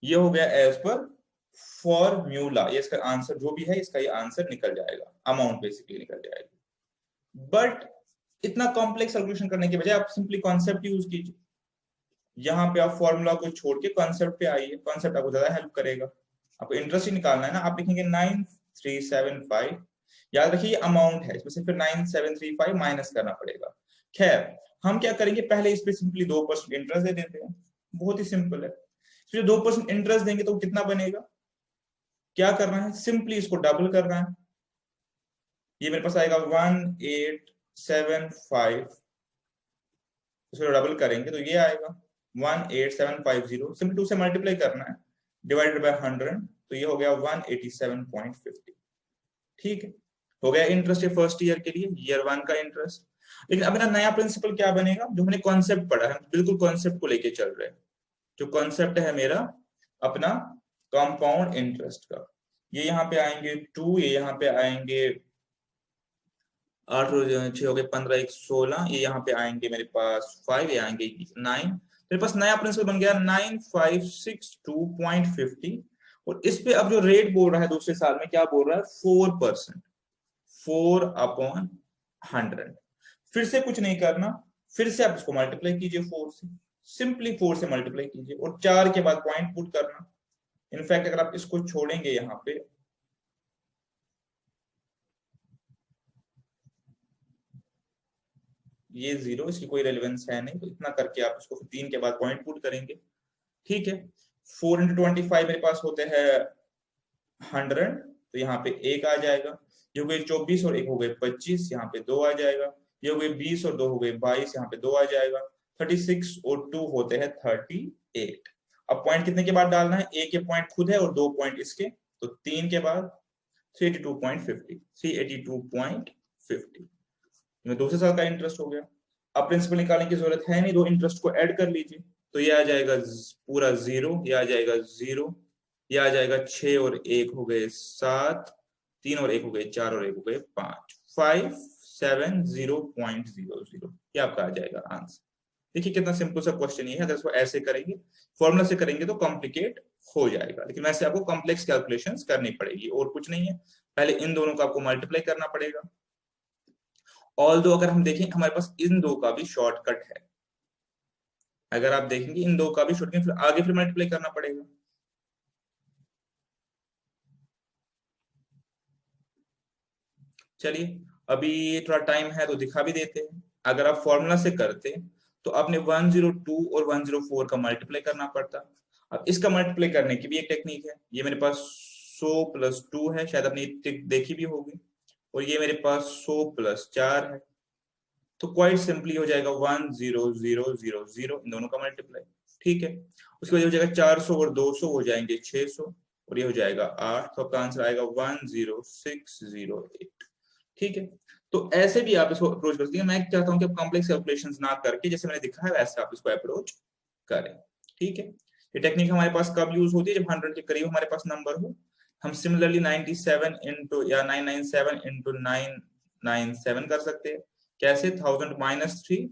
ये हो गया एज पर फॉर्मूला, ये इसका आंसर जो भी है इसका ये आंसर निकल जाएगा, अमाउंट बेसिकली निकल जाएगी। बट इतना कॉम्प्लेक्स सॉल्यूशन करने के बजाय आप सिंपली कॉन्सेप्ट यूज कीजिए, यहाँ पे आप फॉर्मूला को छोड़ के कॉन्सेप्ट पे आइए, कॉन्सेप्ट आपको ज्यादा हेल्प करेगा। आपको इंटरेस्ट ही निकालना है ना, आप लिखेंगे 9375, याद रखिए ये अमाउंट है, इसमें से फिर 9735 माइनस करना पड़ेगा। खैर हम क्या करेंगे, पहले इस पे सिंपली 2% इंटरेस्ट दे देते हैं, बहुत ही सिंपल है। फिर 2% इंटरेस्ट देंगे तो कितना बनेगा, क्या करना है, सिंपली इसको डबल करना है, ये मेरे पास आएगा 1875, इसको डबल करेंगे तो ये आएगा 18750, सिंपली 2 से मल्टीप्लाई करना है, डिवाइडेड बाय 100, तो ये हो गया 187.50, ठीक है, हो गया इंटरेस्ट फर्स्ट ईयर के लिए, ईयर 1 का इंटरेस्ट। लेकिन अब मेरा नया प्रिंसिपल क्या बनेगा, जो हमने कॉन्सेप्ट पढ़ा है, बिल्कुल कॉन्सेप्ट को लेके चल रहे हैं। जो कॉन्सेप्ट है मेरा अपना कंपाउंड इंटरेस्ट का, ये यहाँ पे आएंगे 2, ये यहाँ पे आएंगे 8 6 हो गए 15 1 16, ये यहाँ पे आएंगे मेरे पास 5, ये आएंगे 9, मेरे पास नया प्रिंसिपल बन गया 9562.50, और इस पे अब जो रेट बोल रहा है दूसरे साल में क्या बोल रहा है 4%, 4/100। फिर से कुछ नहीं करना, फिर से आप इसको मल्टीप्लाई कीजिए 4 से, सिंपली 4 से मल्टीप्लाई कीजिए और 4 के बाद पॉइंट पुट करना, इनफैक्ट अगर आप इसको छोड़ेंगे यहाँ पे, ये 0, इसकी कोई रेलिवेंस है नहीं, तो इतना करके आप इसको 3 के बाद पॉइंट पुट करेंगे। ठीक है, 4 × 25 मेरे पास होते हैं 100, तो यहाँ पे 1 आ जाएगा। ये हो गए 24 और 1 हो गए 25, यहाँ पे 2 आ जाएगा। ये हो गए 20 और 2 हो गए 22, यहाँ पे 2 आ जाएगा। 36 और 2 होते हैं 38। अब पॉइंट कितने के बाद डालना है? एक ये पॉइंट खुद है और 2 पॉइंट इसके, तो 3 के बाद 382.50, 382.50 में दूसरे साल का इंटरेस्ट हो गया। अब प्रिंसिपल निकालने की जरूरत है नहीं, दो इंटरेस्ट को ऐड कर लीजिए, तो ये आ जाएगा पूरा 0, ये आ जाएगा 0, ये आ जाएगा 6 और 1 हो गए 7, 3 और 1 हो गए 4 और 1 हो गए 5, 570.00, ये आपका आ जाएगा आंसर। देखिए कितना सिंपल सा क्वेश्चन ये है। अगर इसको ऐसे करेंगे, फॉर्मूला से करेंगे तो कॉम्प्लिकेट हो जाएगा, लेकिन वैसे आपको कॉम्प्लेक्स कैलकुलेशंस करनी पड़ेगी और कुछ नहीं है। पहले इन दोनों को आपको मल्टीप्लाई करना पड़ेगा। ऑल दो अगर हम देखें हमारे पास इन दो का भी शॉर्टकट है, अगर आप देखेंगे इन दो का भी शॉर्टकट, फिर आगे फिर मल्टीप्लाई करना पड़ेगा। चलिए अभी थोड़ा टाइम है तो दिखा भी देते हैं। अगर आप फॉर्मूला से करते तो आपने 102 और 104 का मल्टीप्लाई करना पड़ता। अब इसका मल्टीप्लाई करने की भी एक टेक्निक है। ये मेरे पास 100 + 2 है, शायद आपने देखी भी होगी, और ये मेरे पास 100 + 4 है, तो क्वाइट सिंपली हो जाएगा 10000, इन दोनों का मल्टीप्लाई। ठीक है, उसके बाद हो जाएगा 400 और 200 हो जाएंगे 600, और ये हो जाएगा 8, तो आपका आंसर आएगा 10608। ठीक है, तो ऐसे भी आप इसको अप्रोच कर सकते हैं। मैं चाहता हूं कि आप कॉम्प्लेक्स कैलकुलेशंस ना करके जैसे मैंने दिखा है वैसे आप इसको अप्रोच करें। ठीक है, ये टेक्निक हमारे पास कब यूज होती है? जब 100 के करीब हमारे पास नंबर हो। हम सिमिलरली 97 इंटू या 997 इंटू 997 कर सकते हैं। कैसे? 1000 - 3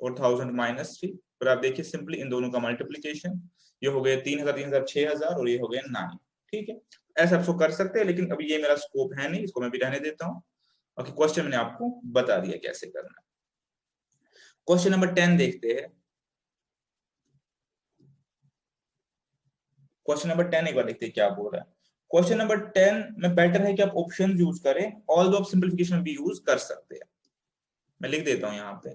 और 1000 - 3, पर आप देखिए सिंपली इन दोनों का मल्टीप्लीकेशन, ये हो गए 3000 3000 6000 और ये हो गए 9। ठीक है, ऐसा आप कर सकते हैं, लेकिन अभी ये मेरा स्कोप है नहीं, इसको मैं भी रहने देता हूँ। ओके, क्वेश्चन मैंने आपको बता दिया कैसे करना है। क्वेश्चन नंबर 10 देखते हैं। क्वेश्चन नंबर 10 एक बार देखते हैं क्या बोल रहा है। क्वेश्चन नंबर 10 में बेटर है कि आप ऑप्शन यूज करें, ऑल दो आप सिंपलीफिकेशन भी यूज कर सकते हैं। मैं लिख देता हूं यहाँ पे,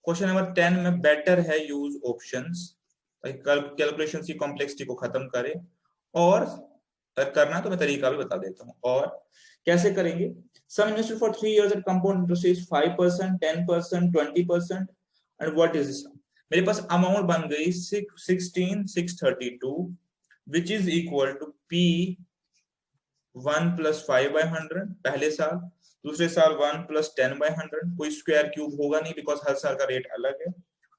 क्वेश्चन नंबर 10 में बेटर है यूज ऑप्शंस, कैलकुलेशन की कॉम्प्लेक्सिटी को खत्म करे। और करना तो मैं तरीका भी बता देता हूँ। और कैसे करेंगे? सम invested for 3 years at compound interest is 5%, 10%, 20%, and what is this? मेरे पास अमाउंट बन गई 16,632, which is equal to P 1 + 5/100 पहले साल, दूसरे साल 1 + 10/100, कोई स्क्वायर क्यूब होगा नहीं बिकॉज हर साल का रेट अलग है,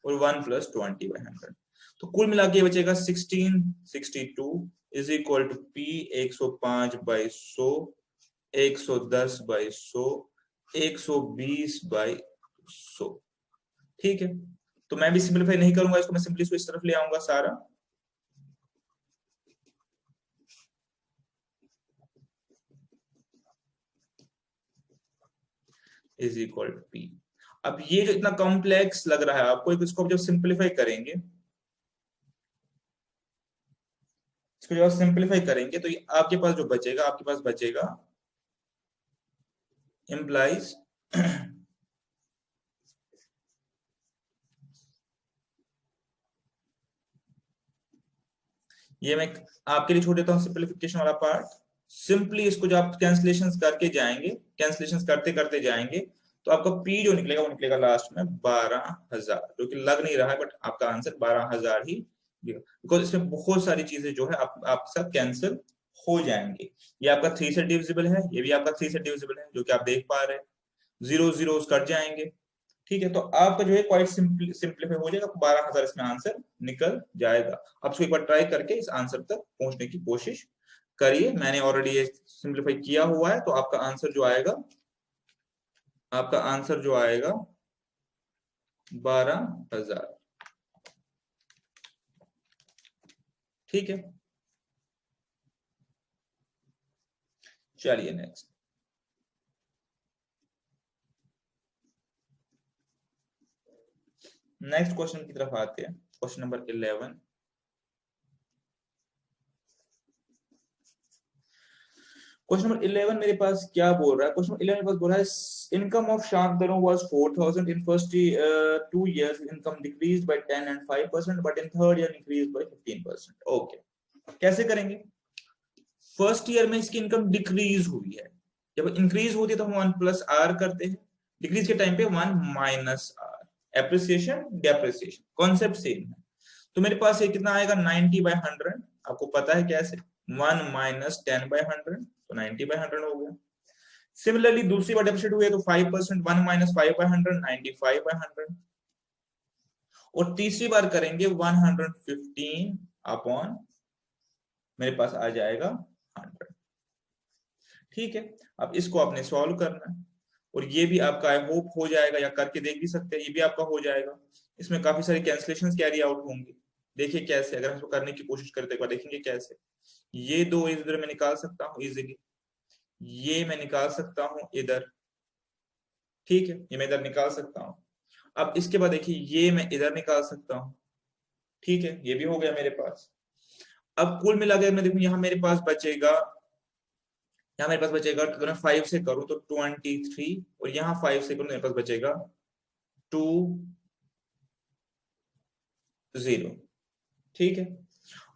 और 1 + 20/100। तो कुल मिला के बचेगा 1662 इज इक्वल टू P 105/100, 110/100, 120/100। ठीक है, तो मैं भी सिंपलीफाई नहीं करूंगा इसको, मैं सिंपली इसको इस तरफ ले आऊंगा सारा। Is equal to P। अब ये जो इतना कॉम्प्लेक्स लग रहा है आपको, इसको जब सिंपलीफाई करेंगे, इसको जब सिंपलीफाई करेंगे तो ये आपके पास जो बचेगा, आपके पास बचेगा इम्प्लाइज ये मैं आपके लिए छोड़ देता हूं सिंपलीफिकेशन वाला पार्ट। सिंपली इसको जब आप कैंसलेशन करके जाएंगे, कैंसलेशन करते करते जाएंगे, तो आपका P जो निकलेगा वो निकलेगा लास्ट में 12,000, जो कि लग नहीं रहा है, बट आपका आंसर 12,000 ही, बिकॉज इसमें बहुत सारी चीजें जो है आपके साथ कैंसिल हो जाएंगे। ये आपका 3 से डिविजिबल है, ये भी आपका 3 से डिविजिबल है, जो कि आप देख पा रहे हैं। 0 0 कट जाएंगे। ठीक है, तो आपका जो है क्वाइट सिंपलीफाई हो जाएगा, 12,000 इसमें आंसर निकल जाएगा। अब इसको एक बार ट्राई करके इस आंसर तक पहुंचने की कोशिश करिए। मैंने ऑलरेडी ये सिंपलीफाई किया हुआ है, तो आपका आंसर जो आएगा, आपका आंसर जो आएगा 12,000। ठीक है, चलिए नेक्स्ट। नेक्स्ट क्वेश्चन की तरफ आते हैं, क्वेश्चन नंबर 11। क्वेश्चन नंबर 11 मेरे पास क्या बोल रहा है? क्वेश्चन नंबर 11 मेरे पास बोल रहा है income of Shantanu was 4000 in first 2 years income decreased bye 10 and 5% but in third year increased by 15%। Okay, कैसे करेंगे? फर्स्ट ईयर में इसकी इनकम डिक्रीज हुई है, जब इंक्रीज होती है तो हम 1 प्लस आर करते हैं, डिक्रीज के टाइम पे 1 minus R, appreciation depreciation, concept same है। तो मेरे पास ये कितना आएगा 90/100, आपको पता है कैसे, 1 माइनस 10/100 तो 90/100 हो गया। सिमिलरली दूसरी बार डेप्रिशिएट हुई है तो 5%, 1 माइनस 5/100 95/100, और तीसरी बार करेंगे 115 अपॉन मेरे पास आ जाएगा 100। ठीक है, अब इसको आपने सॉल्व करना है, और ये भी आपका आई होप हो जाएगा, या करके देख भी सकते हैं, ये भी आपका हो जाएगा। इसमें काफी सारी कैंसिलेशंस कैरी आउट होंगी। देखिए कैसे, अगर हम इसको करने की कोशिश करते हैं, देखेंगे कैसे। ये दो इधर मैं निकाल सकता हूँ इजीली, ये मैं निकाल सकता हूँ इधर, ठीक है, ये मैं इधर निकाल सकता हूँ। अब इसके बाद देखिए ये मैं इधर निकाल सकता हूँ, ठीक है, ये भी हो गया मेरे पास। अब कुल मिला के मैं देखूं, यहाँ मेरे पास बचेगा, यहाँ मेरे पास बचेगा, अगर मैं 5 से करूं तो 23, और यहाँ 5 से करूं तो मेरे पास बचेगा 20, ठीक है।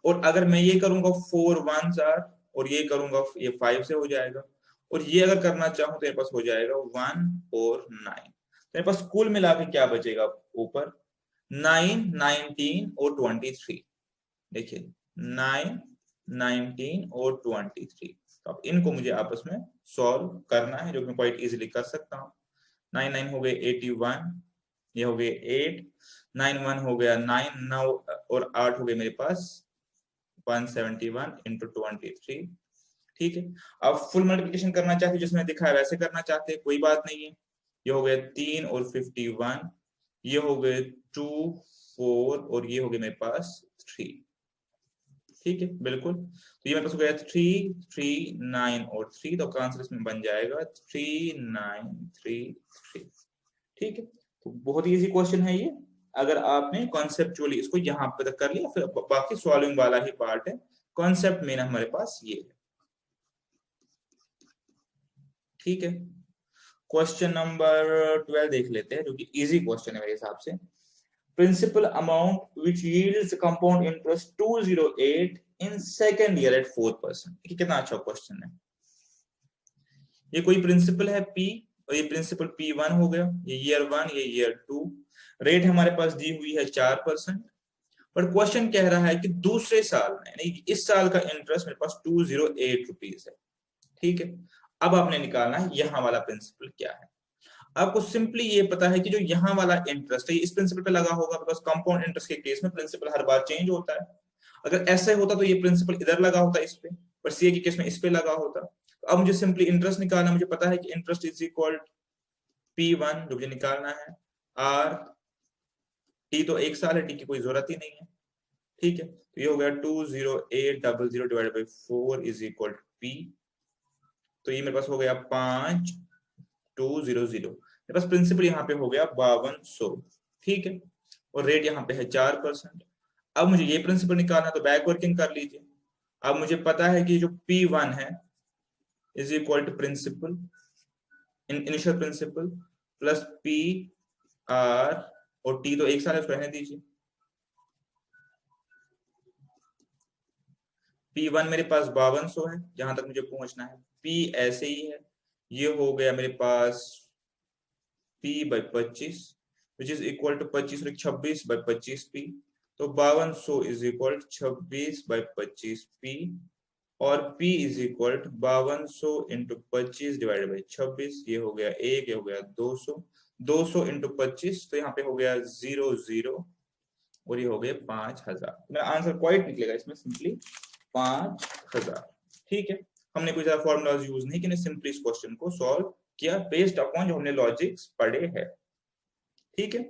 और अगर मैं ये करूंगा 4 1s are, और ये करूंगा ये 5 से हो जाएगा, और ये अगर करना चाहूं तो मेरे पास हो जाएगा 1 और 9। मेरे पास कुल मिला के क्या बचेगा ऊपर, 9 19 और 23। देखिए 9 19 और 23, तो अब इनको मुझे आपस में सॉल्व करना है, जो मैं क्वाइट इजीली कर सकता हूँ। 9 9 हो गए 81, ये हो गए 8, 9 1 हो गया 9, 9 और 8 हो गए मेरे पास 171 इंटू 23, ठीक है। अब फुल मल्टीप्लिकेशन करना चाहते जिसमें दिखा है वैसे करना चाहते हैं, कोई बात नहीं है। ये हो गया 3 और 51, ये हो गए 2 4 और ये हो गए मेरे पास 3, ठीक है बिल्कुल। तो ये मेरे पास हो गया 3 3 9 और 3, तो आंसर इसमें बन जाएगा 3 9 3 3, ठीक है। तो बहुत ही इजी क्वेश्चन है ये, अगर आपने कॉन्सेप्चुअली इसको यहाँ पे तक कर लिया, फिर बाकी सॉल्विंग वाला ही पार्ट है, कॉन्सेप्ट मेन हमारे पास ये है, ठीक है। क्वेश्चन नंबर 12 देख लेते हैं, जो कि इजी क्वेश्चन है मेरे हिसाब से। Principal amount which yields compound interest 208 in second year at 4%। कितना अच्छा क्वेश्चन है। ये कोई प्रिंसिपल है P, और ये प्रिंसिपल P1 हो गया, ये ईयर 1 ये ईयर 2, रेट हमारे पास दी हुई है 4%, पर क्वेश्चन कह रहा है कि दूसरे साल में, यानी इस साल का इंटरेस्ट मेरे पास 208 रुपीज है, ठीक है। अब आपने निकालना है यहाँ वाला प्रिंसिपल क्या है। आपको सिंपली ये पता है कि जो यहाँ वाला इंटरेस्ट है इस प्रिंसिपल पे लगा होगा, बिकॉज कंपाउंड इंटरेस्ट के केस में प्रिंसिपल हर बार चेंज होता है। अगर ऐसे होता तो ये प्रिंसिपल इधर लगा होता इस पे, पर सीए के केस में इस पे लगा होता। तो अब मुझे सिंपली इंटरेस्ट निकालना, मुझे पता है कि इंटरेस्ट इज इक्वल P1 जो मुझे निकालना है, R T तो 1 साल है, T की कोई जरूरत ही नहीं है, ठीक है। तो ये हो गया 20800 divided by 4 is equal P, तो ये मेरे पास हो गया 5200, मेरे पास प्रिंसिपल यहाँ पे हो गया 5200, ठीक है, और रेट यहाँ पे है 4%। अब मुझे ये प्रिंसिपल निकालना, तो बैक वर्किंग कर लीजिए। अब मुझे पता है कि जो P1 है is equal to principal, initial principal plus PR, और T तो 1 साल है, रहने दीजिए। P1 मेरे पास 5200 है, जहां तक मुझे पहुंचना है। P ऐसे ही है, ये हो गया मेरे पास P/25 which is equal to 26/25P, तो 5200 इज इक्वल 26/25P, और P is equal to 5200 into 25 divided by 26, ये हो गया 1, ये हो गया 200, 200 इंटू 25, तो यहाँ पे हो गया 00, और ये हो गए 5000। मेरा आंसर क्वाइट निकलेगा इसमें सिंपली 5000, ठीक है। हमने कोई ज्यादा फॉर्मूलाज यूज नहीं किए, सिंपली इस क्वेश्चन को सॉल्व किया बेस्ड अपॉन जो हमने लॉजिक्स पढ़े हैं, ठीक है।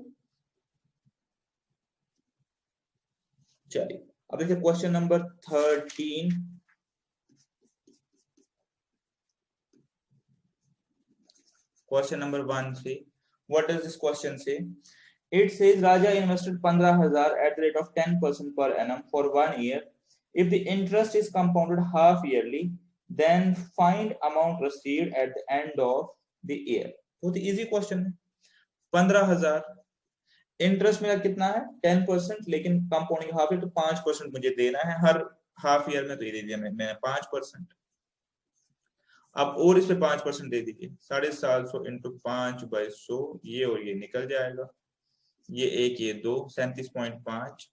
चलिए अब देखिए question number 13। Question number 13, what does this question say? It says Raja invested 15,000 at the rate of 10% per annum for 1 year. If the interest is compounded half yearly, then find amount received at the end of the year. बहुत easy question है। 15,000, interest मेरा कितना है 10%, लेकिन compounding half है तो 5% मुझे देना है हर हाफ ईयर में, तो ये दे दिया मैंने 5%। अब और इस पे 5% दे दीजिए, 750 इंटू 5/100, ये और ये निकल जाएगा, ये एक ये दो, 37.5।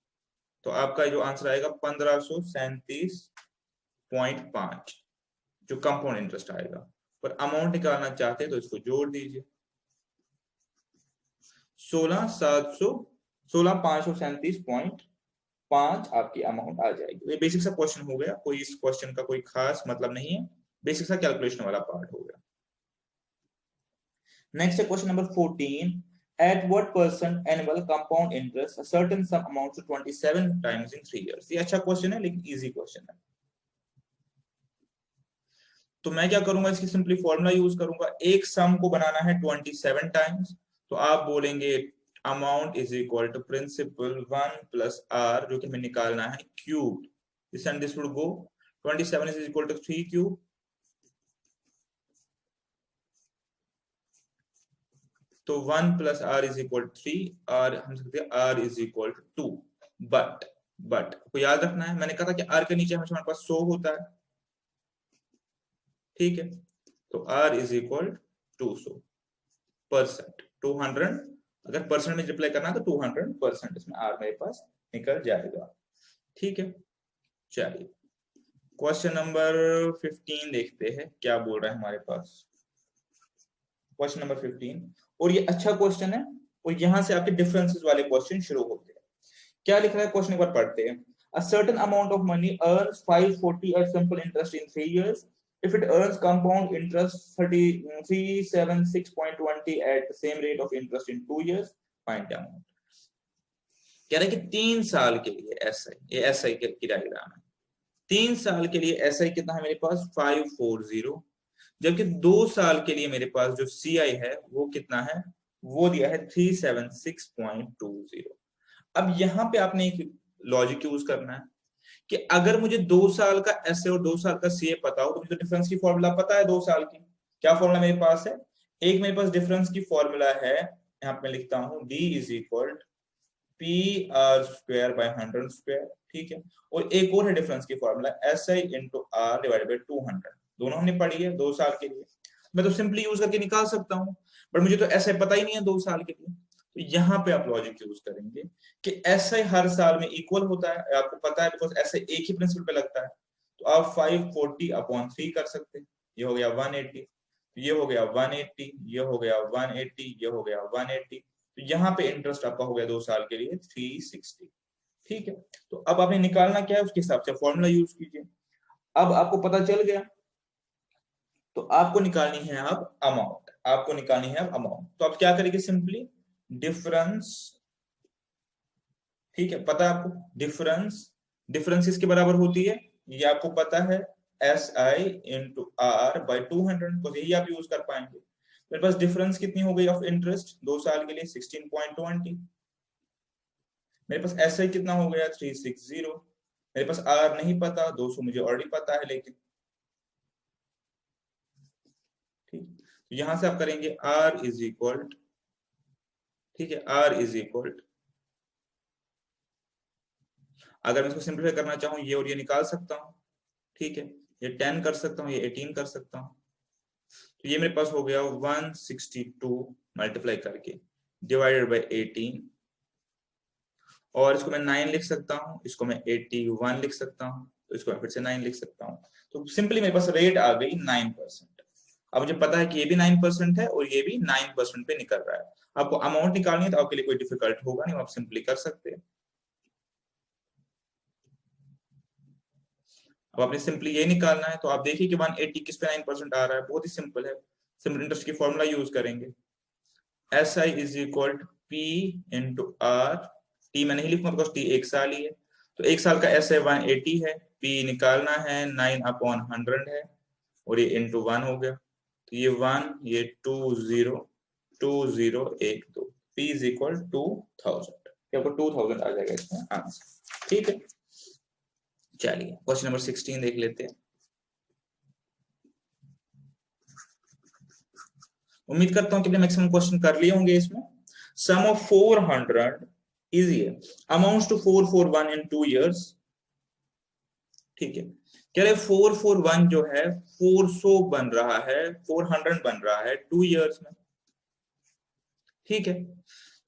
तो आपका जो आंसर आएगा 1537.5 जो कंपाउंड इंटरेस्ट आएगा। पर अमाउंट निकालना चाहते हैं तो इसको जोड़ दीजिए, 16,537.5 आपकी अमाउंट आ जाएगी। ये बेसिक सा क्वेश्चन हो गया, कोई इस क्वेश्चन का कोई खास मतलब नहीं है, बेसिक सा कैलकुलेशन वाला पार्ट हो गया। नेक्स्ट है question number 14, at what % annual compound interest a certain sum amounts to 27 times in 3 years। ये अच्छा क्वेश्चन है लेकिन इजी क्वेश्चन है। तो मैं क्या करूंगा, इसकी सिंपली फॉर्मूला यूज करूंगा। एक सम को बनाना है 27 टाइम्स, तो आप बोलेंगे amount is equal to principal 1 plus R, जो कि हमें निकालना है cube. This and this would go, 27 is equal to 3 cube, तो 1 plus R is equal to 3, और हम सकते हैं R is equal to 2। But को याद रखना है, मैंने कहा था कि आर के नीचे हमेशा हमारे पास 100 होता है, ठीक है। तो आर इज इक्वल 200%, 200, अगर परसेंट में रिप्लाई करना तो 200% इसमें आर मेरे पास निकल जाएगा, ठीक है। चलिए क्वेश्चन नंबर 15 देखते हैं क्या बोल रहा है हमारे पास। क्वेश्चन नंबर 15, और ये अच्छा क्वेश्चन है, और यहां से आपके डिफरेंसेस वाले क्वेश्चन शुरू होते हैं। क्या लिख रहा है क्वेश्चन, एक बार पढ़ते हैं। A certain amount of money earns 540 at simple interest in 3 years. If it earns compound interest 376.20 at the same rate of interest in 2 years, find the amount। कह रहा है कि 3 साल के लिए एसआई, ये एसआई की डायग्राम है। 3 साल के लिए एसआई कितना है मेरे पास 540, जबकि 2 साल के लिए मेरे पास जो सीआई है वो कितना है, वो दिया है 376.20। अब यहाँ पे आपने एक लॉजिक यूज करना है कि अगर मुझे 2 साल का एसए और 2 साल का सीए पता हो, तो मुझे डिफरेंस की फॉर्मूला पता है 2 साल की। क्या फॉर्मूला मेरे पास है, एक मेरे पास डिफरेंस की फॉर्मूला है, यहाँ पे लिखता हूं D is equal P R square by 100 square, ठीक है। और एक और है डिफरेंस की formula S I into R divided by 200, दोनों हमने पढ़ी है 2 साल के लिए। मैं तो सिंपली यूज करके निकाल सकता हूँ, बट मुझे तो एस आई पता ही नहीं है 2 साल के लिए। तो यहाँ पे आप लॉजिक यूज करेंगे कि एस आई हर साल में इक्वल होता है, आपको पता है, बिकॉज एस आई एक ही प्रिंसिपल पे लगता है। तो आप 540/3 कर सकते हैं, ये हो गया 180, ये हो गया 180, ये हो गया 180, ये हो गया 180। तो यहाँ पे इंटरेस्ट आपका हो गया 2 साल के लिए 360, ठीक है। तो अब आपने निकालना क्या है, उसके हिसाब से फॉर्मूला यूज कीजिए। अब आपको पता चल गया, तो आपको निकालनी है अब अमाउंट, आपको निकालनी है अब अमाउंट। तो आप क्या करेंगे, सिंपली डिफरेंस, ठीक है, पता है आपको डिफरेंस किसके बराबर होती है, ये आपको पता है, S I into R by 200, तो यही आप यूज कर पाएंगे। मेरे पास डिफरेंस कितनी हो गई ऑफ इंटरेस्ट 2 साल के लिए 16.20, मेरे पास एस आई कितना हो गया 360, मेरे पास आर नहीं पता, 200 मुझे ऑलरेडी पता है, लेकिन ठीक, तो यहां से आप करेंगे आर इज इक्वल, ठीक है, आर इज इक्वल, अगर मैं इसको सिंप्लीफाई करना चाहूं ये और ये निकाल सकता हूं, ठीक है, ये 10 कर सकता हूं, ये 18 कर सकता हूं। तो ये मेरे पास हो गया 162 मल्टीप्लाई करके डिवाइडेड बाय 18, और इसको मैं 9 लिख सकता हूं, इसको मैं 81 लिख सकता हूं, तो इसको मैं फिर से 9 लिख सकता हूं। तो सिंपली मेरे पास रेट आ गई 9%। अब मुझे पता है कि ये भी 9% है और ये भी 9% पे निकल रहा है। आपको अमाउंट निकालनी है तो आपके लिए कोई डिफिकल्ट होगा नहीं, आप सिंपली कर सकते हैं। अब आपने सिंपली ये निकालना है, तो आप देखिए कि 180 किस पे 9% आ रहा है, बहुत ही सिंपल है। सिंपल इंटरेस्ट की फॉर्मूला यूज करेंगे, S I is equal to P into R, T मैं नहीं लिखूंगा बिकॉज टी 1 साल ही है, तो 1 साल का एस आई 180 है, पी निकालना है 9/100 है, और ये इंटू 1 हो गया, तो ये 1, ये 20 पी इज इक्वल 2000, आपको 2000 आ जाएगा इसमें आंसर, ठीक है। चलिए क्वेश्चन नंबर 16 देख लेते हैं। उम्मीद करता हूं कि अपने मैक्सिमम क्वेश्चन कर लिए होंगे इसमें। सम ऑफ 400 इजी है, अमाउंट्स टू 441 इन 2 years। ठीक है, कह रहे 441 जो है 400 बन रहा है, 400 बन रहा है 2 years में। ठीक है,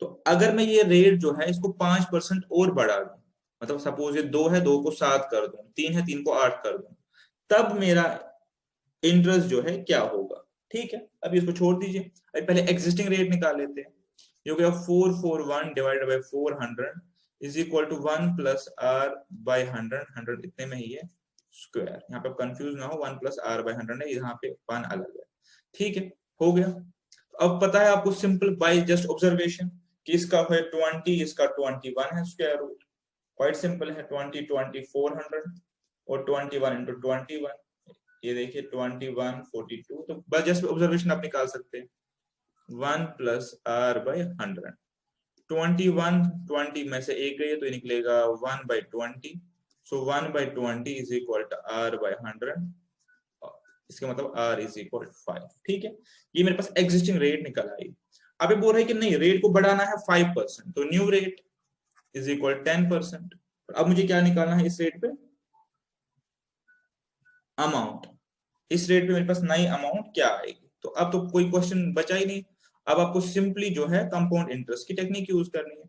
तो अगर मैं ये रेट जो है इसको 5% और बढ़ा दूं, मतलब सपोज ये 2 है, 2 को 7 कर दूं, 3 है, 3 को 8 कर दूं, तब मेरा इंटरेस्ट जो है क्या होगा। ठीक है, अभी इसको छोड़ दीजिए, अभी पहले एग्जिस्टिंग रेट निकाल लेते हैं। ये हो गया 441 divided by 400 is equal to 1 plus R by 100, 100 इतने में ही है स्क्वायर, यहाँ पे कंफ्यूज ना हो, 1 प्लस आर बाय 100 है, यहाँ पे 1 अलग है। ठीक है, हो गया। अब पता है आपको सिंपल बाय जस्ट ऑब्जर्वेशन कि इसका है 20, इसका 21 है स्क्वायर रूट, क्वाइट सिंपल है। 20 20 400 और 21 इंटू 21, ये देखिए 21 42, तो बस जस्ट ऑब्जर्वेशन आप निकाल सकते हैं। 1 प्लस आर बाय 100, 21 20 में से एक गई तो ये निकलेगा 1 by 20, so 1 by 20 is equal to R by 100, इसका मतलब r इज इक्वल 5। ठीक है, ये मेरे पास एग्जिस्टिंग रेट निकल आई। अब ये बोल रहा है कि नहीं, रेट को बढ़ाना है 5%, तो न्यू रेट इज इक्वल 10%। अब मुझे क्या निकालना है इस रेट पे, अमाउंट। इस रेट पे मेरे पास नई अमाउंट क्या आएगी, तो अब तो कोई क्वेश्चन बचा ही नहीं। अब आपको सिंपली जो है कंपाउंड इंटरेस्ट की टेक्निक यूज करनी है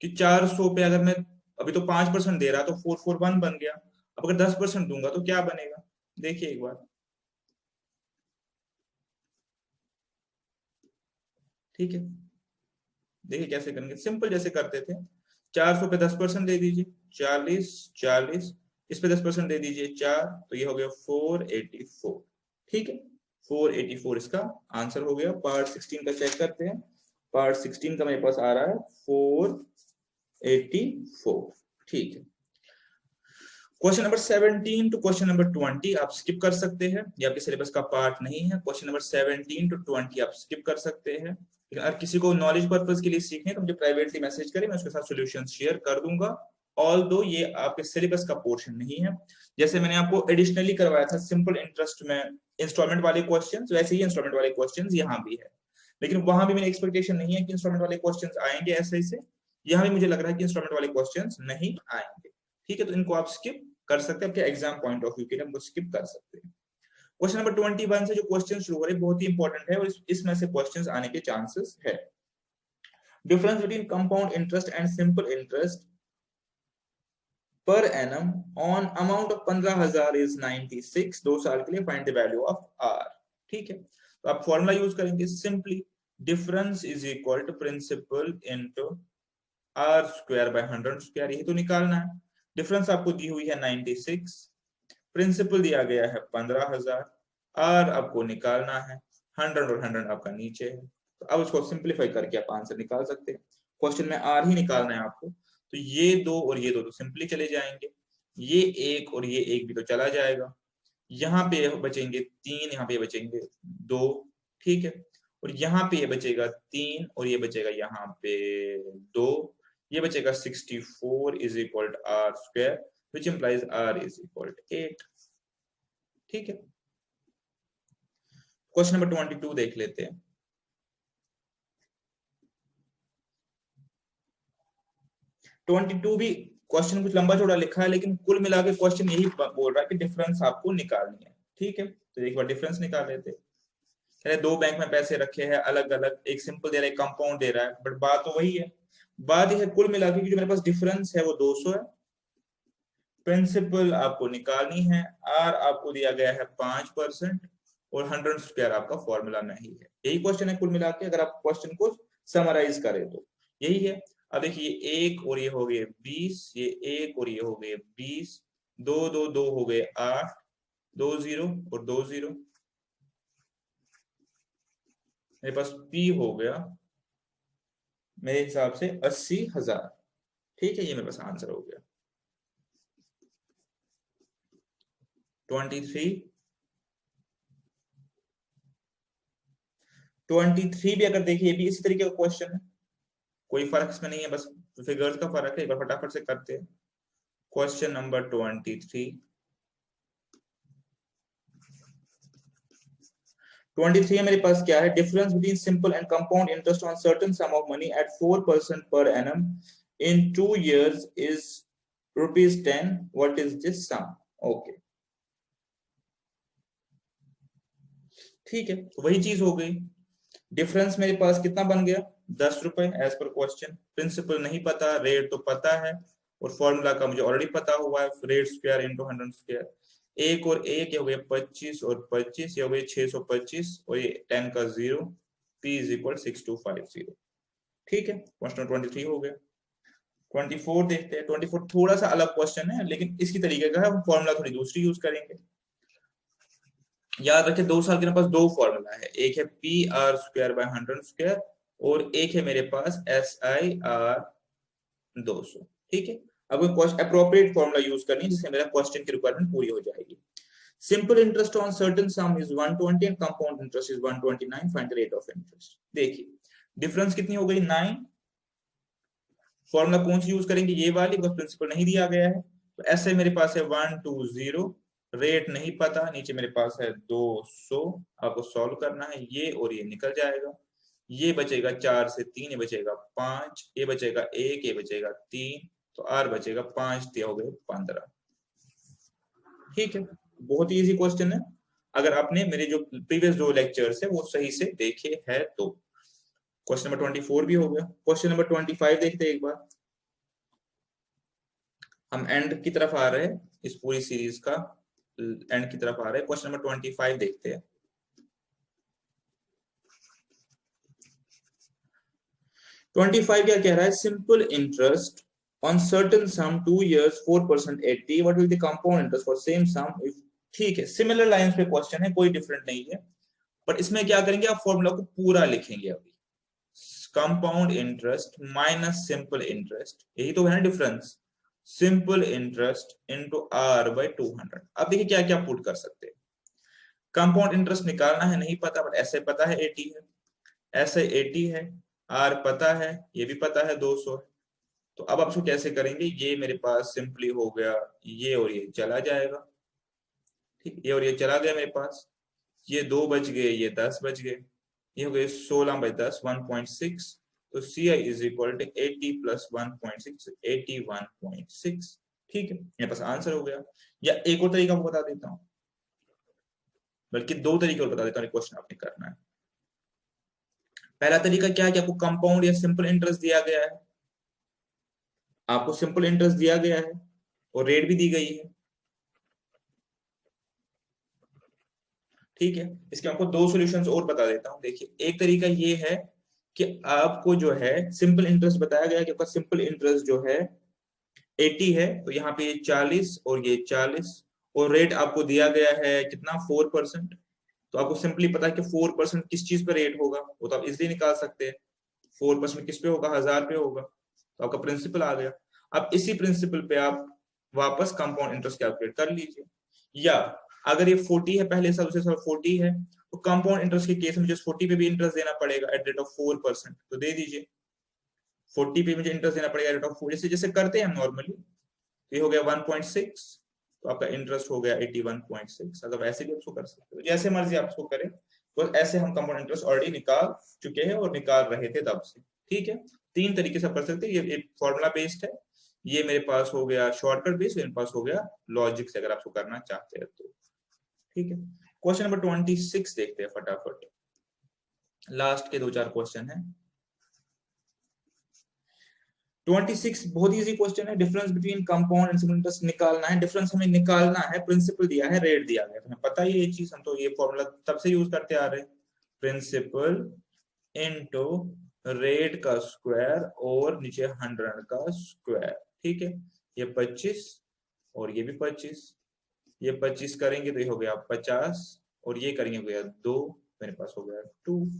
कि 400 पे अगर मैं, अभी तो 5% दे रहा तो 441 बन गया, अब अगर 10% दूंगा तो क्या बनेगा, देखिए एक बार। ठीक है, देखिए कैसे करेंगे, सिंपल जैसे करते थे। 400 पे 10% दे दीजिए, 40 40, इस पे 10% दे दीजिए 4, तो ये हो गया 484। ठीक है, 484 इसका आंसर हो गया। पार्ट 16 का चेक करते हैं, पार्ट 16 का मेरे पास आ रहा है 484। ठीक है, question number 17 to question number 20 आप स्किप कर सकते हैं, ये आपके सिलेबस का पार्ट नहीं है। क्वेश्चन नंबर 17 टू 20 आप स्किप कर सकते हैं, लेकिन अगर किसी को नॉलेज पर्पज के लिए सीखने तो मुझे प्राइवेटली मैसेज करें, मैं उसके साथ सॉल्यूशन शेयर कर दूंगा। ऑल दो ये आपके सिलेबस का पोर्शन नहीं है। जैसे मैंने आपको एडिशनली करवाया था सिंपल इंटरेस्ट में इंस्टॉलमेंट वाले क्वेश्चन, वैसे ही इंस्टॉलमेंट वाले क्वेश्चन यहाँ भी है, लेकिन वहां भी मेरी एक्सपेक्टेशन नहीं है कि इंस्टॉलमेंट वाले क्वेश्चन आएंगे ऐसे से। यहाँ भी मुझे लग रहा है कि इंस्टॉलमेंट वाले क्वेश्चन नहीं आएंगे। ठीक है, तो इनको आप स्किप कर सकते हैं, आपके एग्जाम पॉइंट ऑफ व्यू के लिए हम स्किप कर सकते हैं। क्वेश्चन नंबर 21 से जो क्वेश्चन शुरू हो रहे हैं बहुत ही इंपॉर्टेंट है और इसमें से क्वेश्चंस आने के चांसेस है। Difference between compound interest and simple interest per annum on amount of 15,000 is 96, 2 साल के लिए find the value of R. ठीक है, तो आप फॉर्मूला यूज करेंगे simply, difference is equal to principal into R square by 100 square, यही तो निकालना है। डिफरेंस आपको दी हुई है 96, प्रिंसिपल दिया गया है 15,000, आर आपको निकालना है, 100 और 100 आपका नीचे है, तो अब उसको सिंप्लीफाई करके आप आंसर निकाल सकते हैं। क्वेश्चन में आर ही निकालना है आपको, तो ये 2 और ये 2 तो सिंपली चले जाएंगे, ये 1 और ये 1 भी तो चला जाएगा, यहाँ पे बचेंगे 3, यहाँ पे बचेंगे 2। ठीक है, और यहाँ पे ये बचेगा 3 और ये बचेगा यहाँ पे 2, ये बचेगा 64 is equal to R square which implies R is equal to 8। ठीक है, क्वेश्चन नंबर 22 देख लेते हैं। ट्वेंटी टू भी क्वेश्चन कुछ लंबा चौड़ा लिखा है, लेकिन कुल मिला के क्वेश्चन यही बोल रहा है कि डिफरेंस आपको निकालनी है। ठीक है, तो एक बार डिफरेंस निकाल लेते हैं। 2 बैंक में पैसे रखे हैं अलग अलग, एक सिंपल दे रहा है, एक कंपाउंड दे रहा है, बट बात तो वही है। बात यह है कुल मिला के जो मेरे पास डिफरेंस है वो 200 है, प्रिंसिपल आपको निकालनी है, आर आपको दिया गया है 5% और 100 स्क्वायर आपका फॉर्मूला नहीं है। यही क्वेश्चन है कुल मिला के, अगर आप क्वेश्चन को समराइज करें तो यही है। अब देखिए 1 और ये हो गए 20, ये 1 और ये हो गए 20, 2 2 2 हो गए 8, 2 0 और 2 0, मेरे पास P हो गया मेरे हिसाब से 80,000। ठीक है, ये मेरे पास आंसर हो गया। 23 भी अगर देखिए भी इसी तरीके का क्वेश्चन है, कोई फर्क इसमें नहीं है, बस फिगर्स का फर्क है। एक बार फटाफट से करते हैं। क्वेश्चन नंबर 23, 23 मेरे पास क्या है, difference between simple and compound interest on certain sum of money at 4% per annum in 2 years is ₹10. What is this sum? Okay, ठीक है, तो वही चीज हो गई। डिफरेंस मेरे पास कितना बन गया, ₹10 एज पर क्वेश्चन। प्रिंसिपल नहीं पता, रेट तो पता है, और फॉर्मूला का मुझे ऑलरेडी पता हुआ है, रेट स्क्वायर इंटू 100 स्क्वायर। एक और एक, ये हो गया 25 और 25, ये हो गया 625, और ये 10 का 0, P इज इक्वल 6250। ठीक है, क्वेश्चन 23 हो गया। 24 देखते हैं। 24 थोड़ा सा अलग क्वेश्चन है, लेकिन इसकी तरीके का है, हम फॉर्मूला थोड़ी दूसरी यूज करेंगे। याद रखें 2 साल के पास दो फॉर्मूला है, एक है PR²/100 और एक है मेरे पास SIR200। ठीक है, अब अप्रोप्रिएट फॉर्मूला यूज करनी है जिससे मेरा क्वेश्चन की रिक्वायरमेंट पूरी हो जाएगी। Simple interest on certain some is 120 and compound interest is 129, find the rate of interest. देखिए डिफरेंस कितनी हो गई, 9। फॉर्मूला कौन सी यूज करेंगे, ये वाली, बिकॉज प्रिंसिपल नहीं दिया गया है। तो ऐसे मेरे पास है 120, रेट नहीं पता, नीचे मेरे पास है 200, आपको सॉल्व करना है, ये और ये निकल जाएगा, ये बचेगा 4 से 3, ये बचेगा 5, ये बचेगा 1, ये बचेगा 3, तो R बचेगा 5, दिया हो गए 15। ठीक है, बहुत ही इजी क्वेश्चन है, अगर आपने मेरे जो प्रीवियस 2 लेक्चर्स है वो सही से देखे है तो। क्वेश्चन नंबर 24 भी हो गया। क्वेश्चन नंबर 25 देखते हैं एक बार। हम एंड की तरफ आ रहे हैं, इस पूरी सीरीज का एंड की तरफ आ रहे हैं। क्वेश्चन नंबर 25 देखते हैं। ट्वेंटी फाइव क्या कह रहा है, simple interest on certain sum 2 years 4% 80, what will the compound interest for same sum if. ठीक है, सिमिलर लाइंस पे क्वेश्चन है, कोई डिफरेंट नहीं है, बट इसमें क्या करेंगे, आप फॉर्मूला को पूरा लिखेंगे। अभी compound interest minus simple interest, यही तो है ना difference, simple interest into R/200। अब देखिए क्या क्या पुट कर सकते हैं। कंपाउंड इंटरेस्ट निकालना है, नहीं पता, बट ऐसे पता है 80 है, ऐसे 80 है, R पता है, ये भी पता है 200 है। तो अब आप इसको कैसे करेंगे, ये मेरे पास सिंपली हो गया, ये और ये चला जाएगा। ठीक, ये और ये चला गया मेरे पास, ये 2 बच गए, ये 10 बच गए, ये हो गए 16/10 1.6। तो CI इज इक्वल टू 80 + 1.6 81.6। ठीक है, मेरे पास आंसर हो गया। या एक और तरीका आपको बता देता हूँ, बल्कि 2 तरीके और बता देता हूँ, क्वेश्चन आपने करना है। पहला तरीका क्या है कि आपको कंपाउंड या सिंपल इंटरेस्ट दिया गया है, आपको सिंपल इंटरेस्ट दिया गया है और रेट भी दी गई है। ठीक है, इसके आपको 2 सॉल्यूशंस और बता देता हूं। देखिए एक तरीका ये है कि आपको जो है सिंपल इंटरेस्ट बताया गया है कि आपका सिंपल इंटरेस्ट जो है 80 है, तो यहाँ पे ये 40 और ये 40, और रेट आपको दिया गया है कितना, 4%। तो आपको सिंपली पता है कि 4% किस चीज पे रेट होगा, वो तो आप इजीली निकाल सकते हैं। 4% किस पे होगा, 1000 पे होगा, तो आपका प्रिंसिपल आ गया। अब इसी प्रिंसिपल पे आप वापस कंपाउंड इंटरेस्ट कैलकुलेट कर लीजिए। या अगर ये 40 है पहले साल, दूसरे साल 40 है, तो कंपाउंड इंटरेस्ट के केस में मुझे 40 पे भी इंटरेस्ट देना पड़ेगा एट रेट ऑफ 4%, तो दे दीजिए। 40 पे मुझे इंटरेस्ट देना पड़ेगा एट रेट ऑफ 4, जैसे जैसे करते हैं हम नॉर्मली। तो ये हो गया 1.6, तो आपका इंटरेस्ट हो गया 81.6। अगर वैसे भी आपको कर सकते हो, जैसे मर्जी आप इसको करें, तो ऐसे हम कंपाउंड इंटरेस्ट ऑलरेडी निकाल चुके हैं और निकाल रहे थे तब से। ठीक है, 3 तरीके से कर सकते हैं। ये फॉर्मूला बेस्ड है, ये मेरे पास हो गया शॉर्टकट बेस्ड, मेरे पास हो गया लॉजिक से, अगर आपको करना चाहते हैं तो। ठीक है, क्वेश्चन नंबर 26 देखते हैं फटाफट, लास्ट के 2-4 क्वेश्चन है। 26 बहुत इजी क्वेश्चन है, difference between compound and simple interest निकालना है। डिफरेंस हमें निकालना है, प्रिंसिपल दिया है, रेट दिया गया, हमें पता ही ये चीज, हम तो ये फॉर्मूला तब से यूज करते आ रहे हैं, प्रिंसिपल इनटू रेट का स्क्वायर और नीचे 100 का स्क्वायर। ठीक है, ये 25 और ये भी 25, ये 25 करेंगे तो ये हो गया 50, और ये करेंगे हो गया 2, मेरे पास हो गया 2।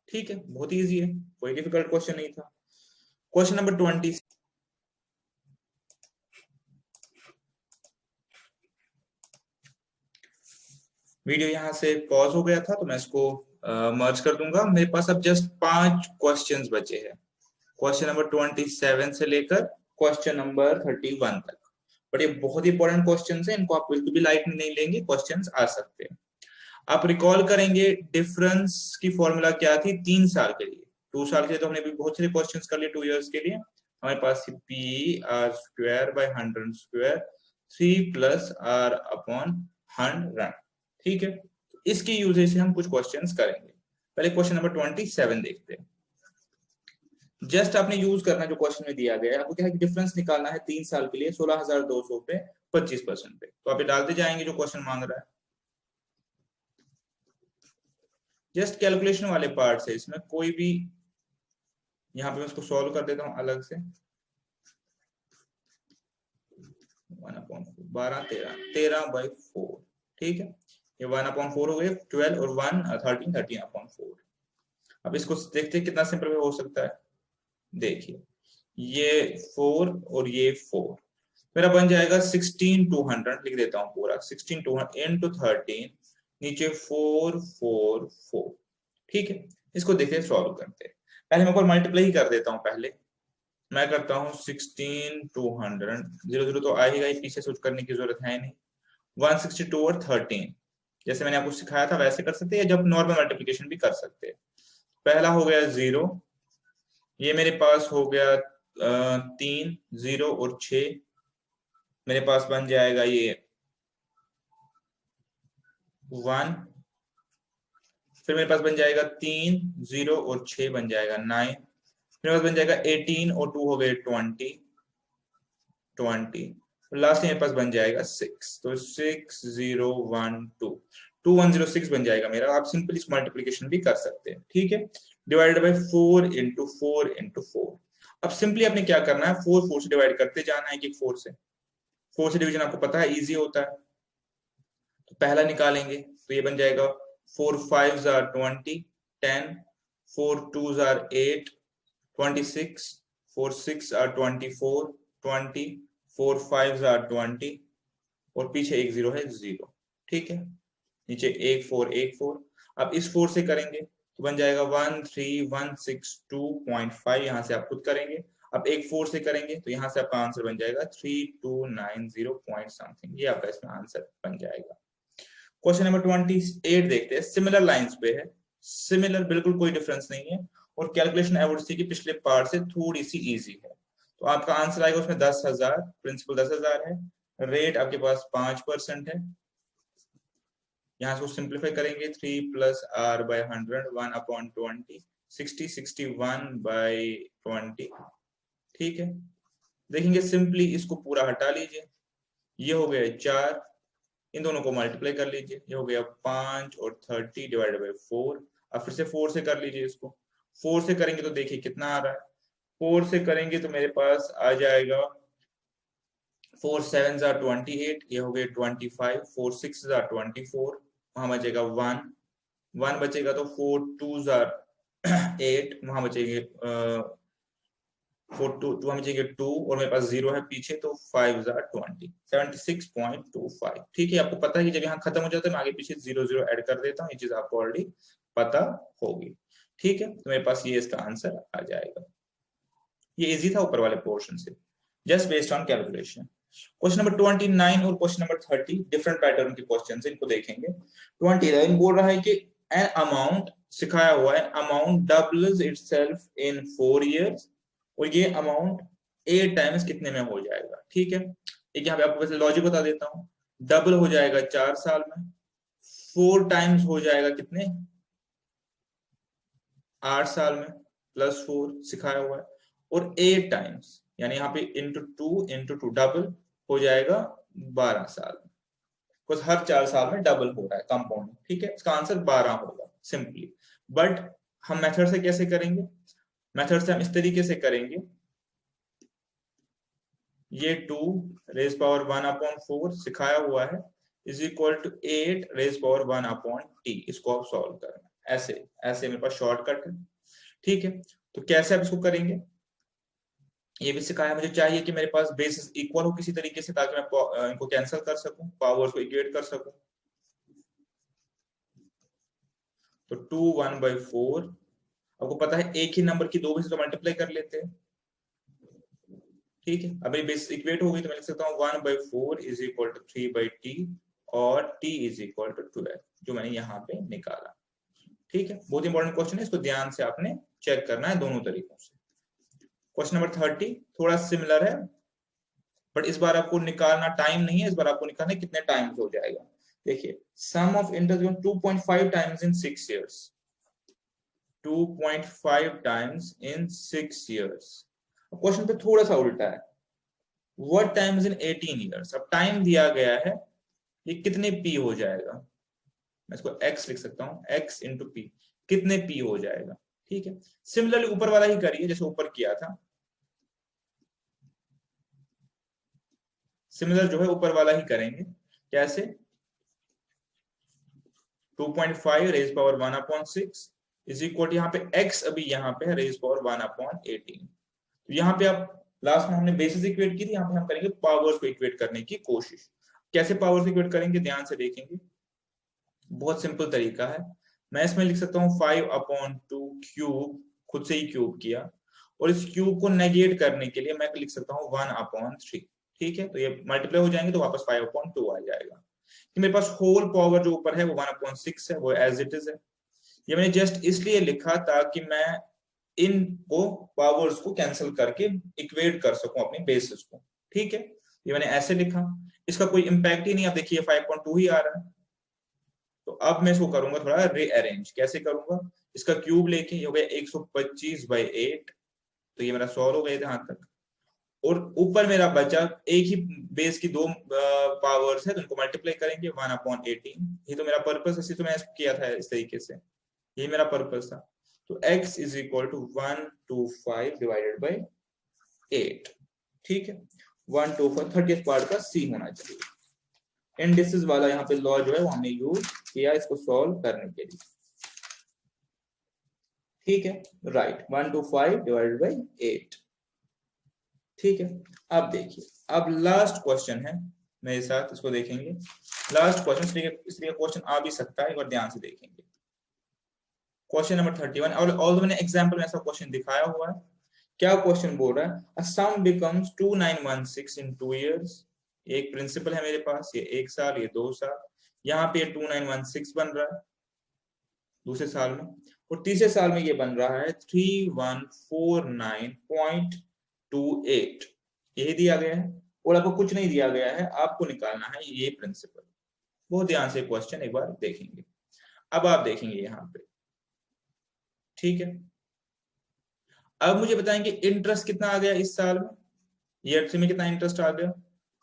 ठीक है, बहुत इजी है, कोई डिफिकल्ट क्वेश्चन नहीं था। क्वेश्चन नंबर 20, वीडियो यहां से पॉज हो गया था तो मैं इसको मर्ज कर दूंगा। मेरे पास अब जस्ट 5 क्वेश्चंस बचे हैं, क्वेश्चन नंबर 27 से लेकर क्वेश्चन नंबर 31 तक। बट ये बहुत ही इंपॉर्टेंट क्वेश्चंस हैं, इनको आप बिल्कुल भी लाइट में नहीं लेंगे, क्वेश्चंस आ सकते हैं। आप रिकॉल करेंगे डिफरेंस की फॉर्मूला क्या थी 3 साल के लिए। 2 साल के लिए तो हमने भी बहुत सारे क्वेश्चंस कर लिए 2 इयर्स के लिए। हमारे पास P R square by 100 square 3 plus R upon 100। ठीक है, इसकी यूजेज से हम कुछ क्वेश्चंस करेंगे। पहले क्वेश्चन नंबर 27 देखते हैं। जस्ट आपने यूज करना जो क्वेश्चन में दिया गया है, आपको क्या है कि डिफरेंस निकालना है 3 साल के लिए 16,200 पे 25% पे। तो आप ये डालते जाएंगे जो क्वेश्चन मांग रहा है। जस्ट कैलकुलेशन वाले पार्ट से इसमें कोई भी, यहाँ पे मैं इसको सॉल्व कर देता हूं अलग से। 1/13 ठीक है, ये 1/4 हो गए 12 और 1 13/4। अब इसको देखते हैं कितना सिंपल हो सकता है। देखिए ये 4 और ये 4 मेरा बन जाएगा 16,200। लिख देता हूँ पूरा 16,200 into 13 नीचे 4 4 4। ठीक है, इसको देखिए सॉल्व करते हैं। पहले मैं ऊपर मल्टीप्लाई ही कर देता हूँ। पहले मैं करता हूँ 16,200 0 0 तो आएगा ही, पीछे सोच करने की जरूरत है नहीं। 162 और 13 जैसे मैंने आपको सिखाया था वैसे कर सकते हैं, जब नॉर्मल मल्टीप्लिकेशन भी कर सकते हैं। पहला हो गया 0, ये मेरे पास हो गया 3 0 और 6 मेरे पास बन जाएगा ये 1। फिर मेरे पास बन जाएगा 3 0 और 6 बन जाएगा 9। मेरे पास बन जाएगा 18 और 2 हो गए 20 20। लास्ट मेरे पास बन जाएगा 6, तो 6 0 1 2 2106 बन जाएगा मेरा। आप सिंपल इस मल्टीप्लिकेशन भी कर सकते हैं। ठीक है, डिवाइडेड बाय 4 into 4 into 4। अब सिंपली आपने क्या करना है, 4 4 से डिवाइड करते जाना है कि 4 से डिवीजन आपको पता है इजी होता है। तो पहला निकालेंगे तो ये बन जाएगा 4 5s are 20 10 4 2s are 8 26 4 6 are 24 20 4 5s are 20 और पीछे एक 0 है 0। ठीक है, नीचे एक 4 एक 4। अब इस 4 से करेंगे तो बन जाएगा 13,162.5। यहाँ से आप खुद करेंगे। अब एक 4 से करेंगे तो यहाँ से आपका आंसर बन जाएगा 3290 पॉइंट समथिंग। ये आपका इसमें आंसर बन जाएगा। क्वेश्चन नंबर 28 देखते हैं। सिमिलर लाइंस पे है, सिमिलर बिल्कुल कोई डिफरेंस नहीं है और कैलकुलेशन एवरेज की पिछले पार्ट से थोड़ी सी इजी है। तो आपका आंसर आएगा उसमें 10,000, प्रिंसिपल 10,000 है, रेट आपके पास 5% है। यहाँ से सिंप्लीफाई करेंगे 3 प्लस आर बाय 100 1/20 60 61 बाय 20। ठीक है, देखेंगे सिंपली इसको पूरा हटा लीजिए, ये हो गया 4, इन दोनों को मल्टीप्लाई कर लीजिए, ये हो गया 5 और 30 डिवाइडेड बाय 4। अब फिर से 4 से कर लीजिए इसको। 4 से करेंगे तो देखिए कितना आ रहा है। 4 से करेंगे तो मेरे पास आ जाएगा 4 7s are 28, ये हो गए 25 4 6s are 24, वहां बचेगा 1 बचेगा तो 4 2s are 8, वहां बचेंगे 4 2 वहां बचेंगे 2 और मेरे पास 0 है पीछे तो 5s are 20 76.25। ठीक है, आपको पता है कि जब यहाँ खत्म हो जाता है मैं आगे पीछे 0 0 ऐड कर देता हूँ, ये चीज आपको ऑलरेडी पता होगी। ठीक है, तो मेरे पास ये इसका आंसर आ जाएगा। ये इजी था ऊपर वाले पोर्शन से, just based on calculation. Question number 29 और क्वेश्चन नंबर 30 डिफरेंट पैटर्न के क्वेश्चन इनको देखेंगे। 29 बोल रहा है कि एन अमाउंट, सिखाया हुआ है अमाउंट डबल्स इटसेल्फ इन 4 years और ये अमाउंट 8 टाइम्स कितने में हो जाएगा। ठीक है, एक यहाँ पे आपको वैसे लॉजिक बता देता हूँ। डबल हो जाएगा 4 साल में, 4 टाइम्स हो जाएगा कितने 8 साल में प्लस 4 सिखाया हुआ है, और 8 टाइम्स यानी यहाँ पे इंटू 2 डबल हो जाएगा 12 साल में। कुछ हर 4 साल में डबल हो रहा है कंपाउंड। ठीक है, इसका आंसर 12 होगा सिंपली। बट हम मेथड से कैसे करेंगे, मेथड से हम इस तरीके से करेंगे, ये 2 रेज पावर 1/4 सिखाया हुआ है is equal to 8 raise power 1/t। इसको आप सॉल्व करना ऐसे ऐसे, मेरे पास शॉर्टकट है। ठीक है, तो कैसे आप इसको करेंगे ये भी सिखाया। मुझे चाहिए कि मेरे पास बेसिस इक्वल हो किसी तरीके से, ताकि मैं इनको कैंसिल कर सकूं, पावर्स को इक्वेट कर सकूं। तो 2 1/4, आपको पता है एक ही नंबर की 2 बेसिस तो मल्टीप्लाई कर लेते हैं। ठीक है, अब ये बेसिस इक्वेट हो गई तो मैं लिख सकता हूँ 1/4 इज इक्वल टू 3/t और t इज इक्वल टू 12, जो मैंने यहाँ पे निकाला। ठीक है, बहुत इंपॉर्टेंट क्वेश्चन है, इसको ध्यान से आपने चेक करना है दोनों तरीकों से। क्वेश्चन नंबर 30 थोड़ा सिमिलर है, बट इस बार आपको निकालना टाइम नहीं है, इस बार आपको निकालना है कितने टाइम्स हो जाएगा। देखिए, sum of interest 2.5 times in 6 years, 2.5 times in 6 years. Question पे थोड़ा सा उल्टा है, व्हाट टाइम्स इन 18 इयर्स। अब टाइम दिया गया है, ये कितने p हो जाएगा, मैं इसको x लिख सकता हूँ, x इंटू p, कितने p हो जाएगा। ठीक है, सिमिलरली ऊपर वाला ही करिए जैसे ऊपर किया था, सिमिलर जो है ऊपर वाला ही करेंगे। कैसे, 2.5 रेज पावर 1/6 इज इक्वल, यहाँ पे x अभी यहाँ पे है रेज पावर 1/18। तो यहाँ पे आप लास्ट में हमने बेसिस इक्वेट की थी, यहाँ पे हम करेंगे पावर्स को इक्वेट करने की कोशिश। कैसे पावर्स को इक्वेट करेंगे ध्यान से देखेंगे, बहुत सिंपल तरीका है। मैं इसमें लिख सकता हूँ 5/2 क्यूब, खुद से ही क्यूब किया, और इस क्यूब को नेगेट करने के लिए मैं लिख सकता हूँ 1/3। ठीक है, तो ये मल्टीप्लाई हो जाएंगे तो वापस 5/2 आ जाएगा। कि मेरे पास होल पावर जो ऊपर है वो 1/6 है, वो एज इट इज है। ये मैंने जस्ट इसलिए लिखा ताकि मैं इनको पावर्स को कैंसिल करके इक्वेट कर सकूं अपनी बेसिस को। ठीक है, ये मैंने ऐसे लिखा, इसका कोई इंपैक्ट ही नहीं। अब देखिए 5/2 ही आ रहा है, तो अब मैं इसको करूंगा थोड़ा रीअरेंज। कैसे करूंगा, इसका क्यूब लेके, ये हो गया 125/8, तो ये मेरा सॉल्व हो गया यहाँ तक। और ऊपर मेरा बचा एक ही बेस की दो पावर्स है, तो उनको मल्टीप्लाई करेंगे 1/18। ये तो मेरा पर्पस है, इसी तो मैंने इसको किया था इस तरीके से, ये मेरा पर्पस था। तो x is equal to 125 divided by 8। ठीक है, 125 30th पार्ट का c होना चाहिए। इंडिसेस वाला यहाँ पे लॉ जो है वो हमने यूज किया इसको सॉल्व करने के लिए। ठीक है, राइट, 125 डिवाइडेड बाई 8। ठीक है, अब देखिए, अब लास्ट क्वेश्चन है मेरे साथ, इसको देखेंगे। लास्ट क्वेश्चन, इसलिए क्वेश्चन आ भी सकता है, एक बार ध्यान से देखेंगे। क्वेश्चन नंबर 31, और मैंने एग्जांपल में ऐसा क्वेश्चन दिखाया हुआ है। क्या क्वेश्चन बोल रहा है, अ सम बिकम्स 2916 इन 2 इयर्स। एक प्रिंसिपल है मेरे पास, ये 1 साल, ये 2 साल, यहाँ पे 2916 बन रहा है दूसरे साल में, और तीसरे साल में ये बन रहा है 3149.28। यही दिया गया है, और आपको कुछ नहीं दिया गया है, आपको निकालना है ये प्रिंसिपल। बहुत ध्यान से क्वेश्चन एक बार देखेंगे। अब आप देखेंगे यहाँ पे, ठीक है, अब मुझे बताएंगे इंटरेस्ट कितना आ गया इस साल में, ईयर 3 में कितना इंटरेस्ट आ गया,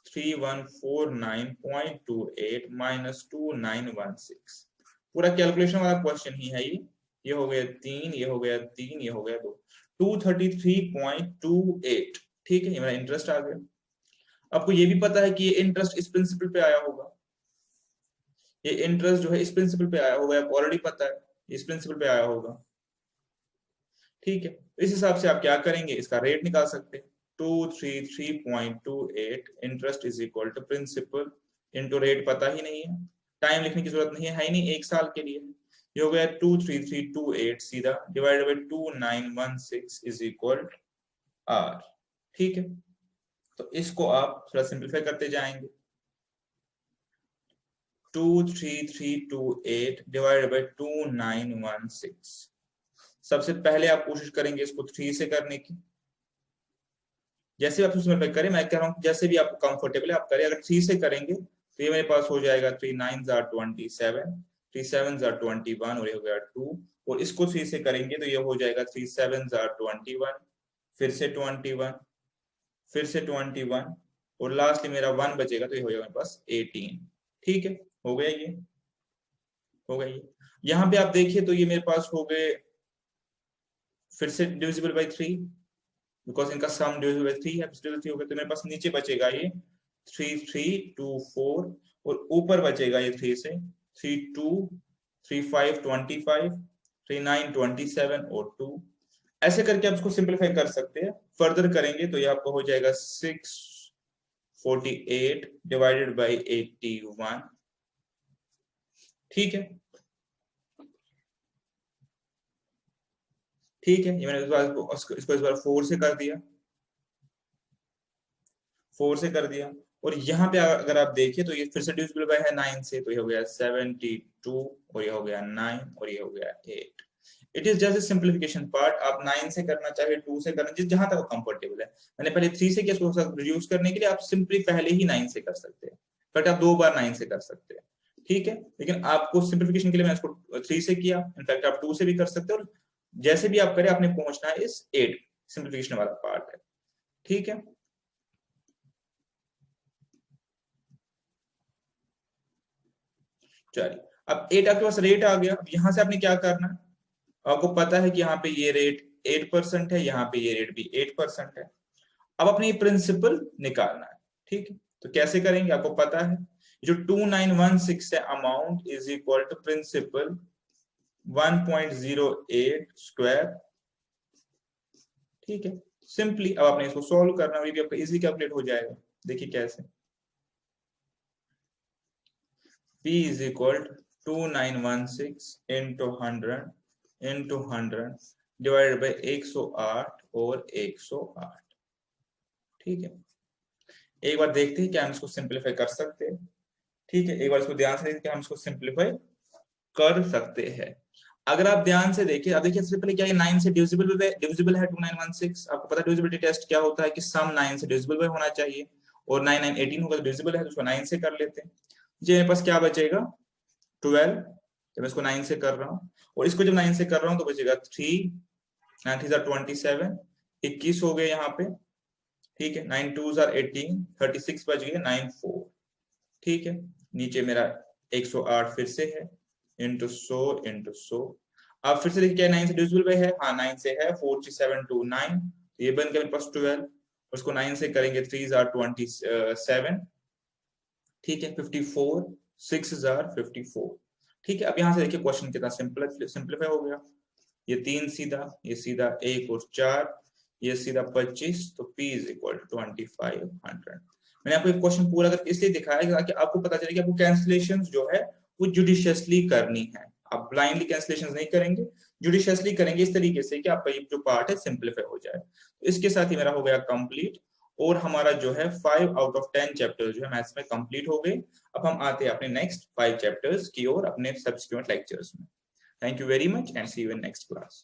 3149.28 माइनस 2916। पूरा कैलकुलेशन वाला क्वेश्चन ही है ये हो गया 3, ये हो गया 3, ये हो गया 2, 233.28। ठीक है, ये मेरा इंटरेस्ट आ गया। आपको ये भी पता है कि ये इंटरेस्ट इस प्रिंसिपल पे आया होगा, ये इंटरेस्ट जो है इस प्रिंसिपल पे आया होगा, आपको ऑलरेडी पता है इस प्रिंसिपल पे आया होगा। ठीक है, इस हिसाब से आप क्या करेंगे, इसका रेट निकाल सकते हैं। 233.28 interest is equal to principal into rate, पता ही नहीं है, टाइम लिखने की जरूरत नहीं है ही नहीं, 1 साल के लिए। ये हो गया 23328 सीधा divided by 2916 is equal R. ठीक है, तो इसको आप थोड़ा सिंपलीफाई करते जाएंगे। 23328 डिवाइडेड बाय 2916, सबसे पहले आप कोशिश करेंगे इसको 3 से करने की। जैसे आप उसमें करें, मैं कह रहा हूँ जैसे भी आपको कंफर्टेबल है आप करें। अगर 3 से करेंगे तो ये मेरे पास हो जाएगा 3 9s are 27, 3 7s are 21, और ये हो गया 2। और इसको 3 से करेंगे तो ये हो जाएगा 3 7s are 21, फिर से 21, फिर से 21, और लास्ट मेरा 1 बचेगा तो ये हो जाएगा मेरे पास 18। ठीक है, हो गया ये, हो गया ये। यहाँ पे आप देखिए तो ये मेरे पास हो गए फिर से डिविजिबल बाई 3, बिकॉज इनका सम डिविजिबल बाई 3 है, डिविजिबल 3 हो गया, तो मेरे पास नीचे बचेगा ये 3324, और ऊपर बचेगा ये 3 से 32 35 25 39 27 और 2। ऐसे करके आप इसको सिंपलीफाई कर सकते हैं। फर्दर करेंगे तो ये आपको हो जाएगा 648 डिवाइडेड बाई 81। ठीक है, ठीक है, ये मैंने इसको इस बार 4 से कर दिया, 4 से कर दिया, और यहाँ पे अगर आप देखिए तो ये फिर से डिविजिबल बाय है 9 से, तो ये हो गया 72 और ये हो गया 9 और ये हो गया 8। It is just simplification part. आप 9 से करना चाहे 2 से करना, जिस जहां तक कंफर्टेबल है। मैंने पहले 3 से किया, इसको रिड्यूस करने के लिए आप सिंपली पहले ही 9 से कर सकते हैं, बट आप 2 बार 9 से कर सकते हैं, ठीक है। लेकिन आपको सिंप्लीफिकेशन के लिए मैंने इसको 3 से किया, इनफैक्ट आप 2 से भी कर सकते हो। और जैसे भी आप करें, आपने पहुंचना है इस 8 सिंप्लीफिकेशन वाला पार्ट है, ठीक है। चलिए, अब 8 आपके पास रेट आ गया। अब यहां से आपने क्या करना है, आपको पता है कि यहाँ पे ये रेट 8% है, यहाँ पे ये रेट भी 8% है। अब अपने प्रिंसिपल निकालना है, ठीक है। तो कैसे करेंगे, आपको पता है जो 2916 है amount is equal to principal 1.08 square, ठीक है। सिंपली अब आपने इसको सॉल्व करना है, ये भी आपका इजी कैलकुलेट हो जाएगा। देखिए कैसे, P is equal to 2916 into 100 into 100 divided by 108 और 108, ठीक है। एक बार देखते हैं क्या हम इसको सिंप्लीफाई कर सकते हैं, ठीक है। एक बार इसको ध्यान से देखते हैं कि हम इसको सिंप्लीफाई कर सकते हैं। अगर आप ध्यान से देखिए, अब देखिए सबसे पहले क्या है, 9 से डिविजिबल है 2916। आपको पता है डिविजिबिलिटी टेस्ट क्या होता है कि सम 9 से डिविजिबल होना चाहिए, और 9 9 18 होगा तो डिविजिबल है, तो उसको 9 से कर लेते हैं। जी मेरे पास क्या बचेगा 12, जब मैं इसको 9 से कर रहा हूँ, और इसको जब 9 से कर रहा हूँ तो बचेगा 3 9 3 27, 21 हो गए यहाँ पे, ठीक है। 9 2 18, 36 बच गए, 9 4, ठीक है। नीचे मेरा 108 फिर से है, इंटू 100 इंटू 100। अब फिर से देखिए क्या 9 से डिविजिबल है, हाँ 9 से है, 4 3 7 2 9, तो ये बन गया मेरे पास 12। उसको 9 से करेंगे 3 27, ठीक है। 54 6 54, ठीक है। अब यहाँ से देखिए क्वेश्चन कितना सिंपलीफाई हो गया। ये 3 सीधा, ये सीधा 1 और 4, ये सीधा 25, तो P इज इक्वल टू 2500। मैंने आपको एक क्वेश्चन पूरा करके इसलिए दिखाया ताकि आपको पता चले कि आपको कैंसिलेशन जो है वो जुडिशियसली करनी है। आप ब्लाइंडली कैंसिलेशन नहीं करेंगे, जुडिशियसली करेंगे इस तरीके से कि आपका ये जो पार्ट है सिंप्लीफाई हो जाए। तो इसके साथ ही मेरा हो गया कंप्लीट, और हमारा जो है 5 आउट ऑफ 10 चैप्टर्स जो है मैथ्स में कंप्लीट हो गए। अब हम आते हैं अपने नेक्स्ट 5 चैप्टर्स की ओर अपने सब्सिक्वेंट लेक्चर्स में। Thank you very much and see you in next class.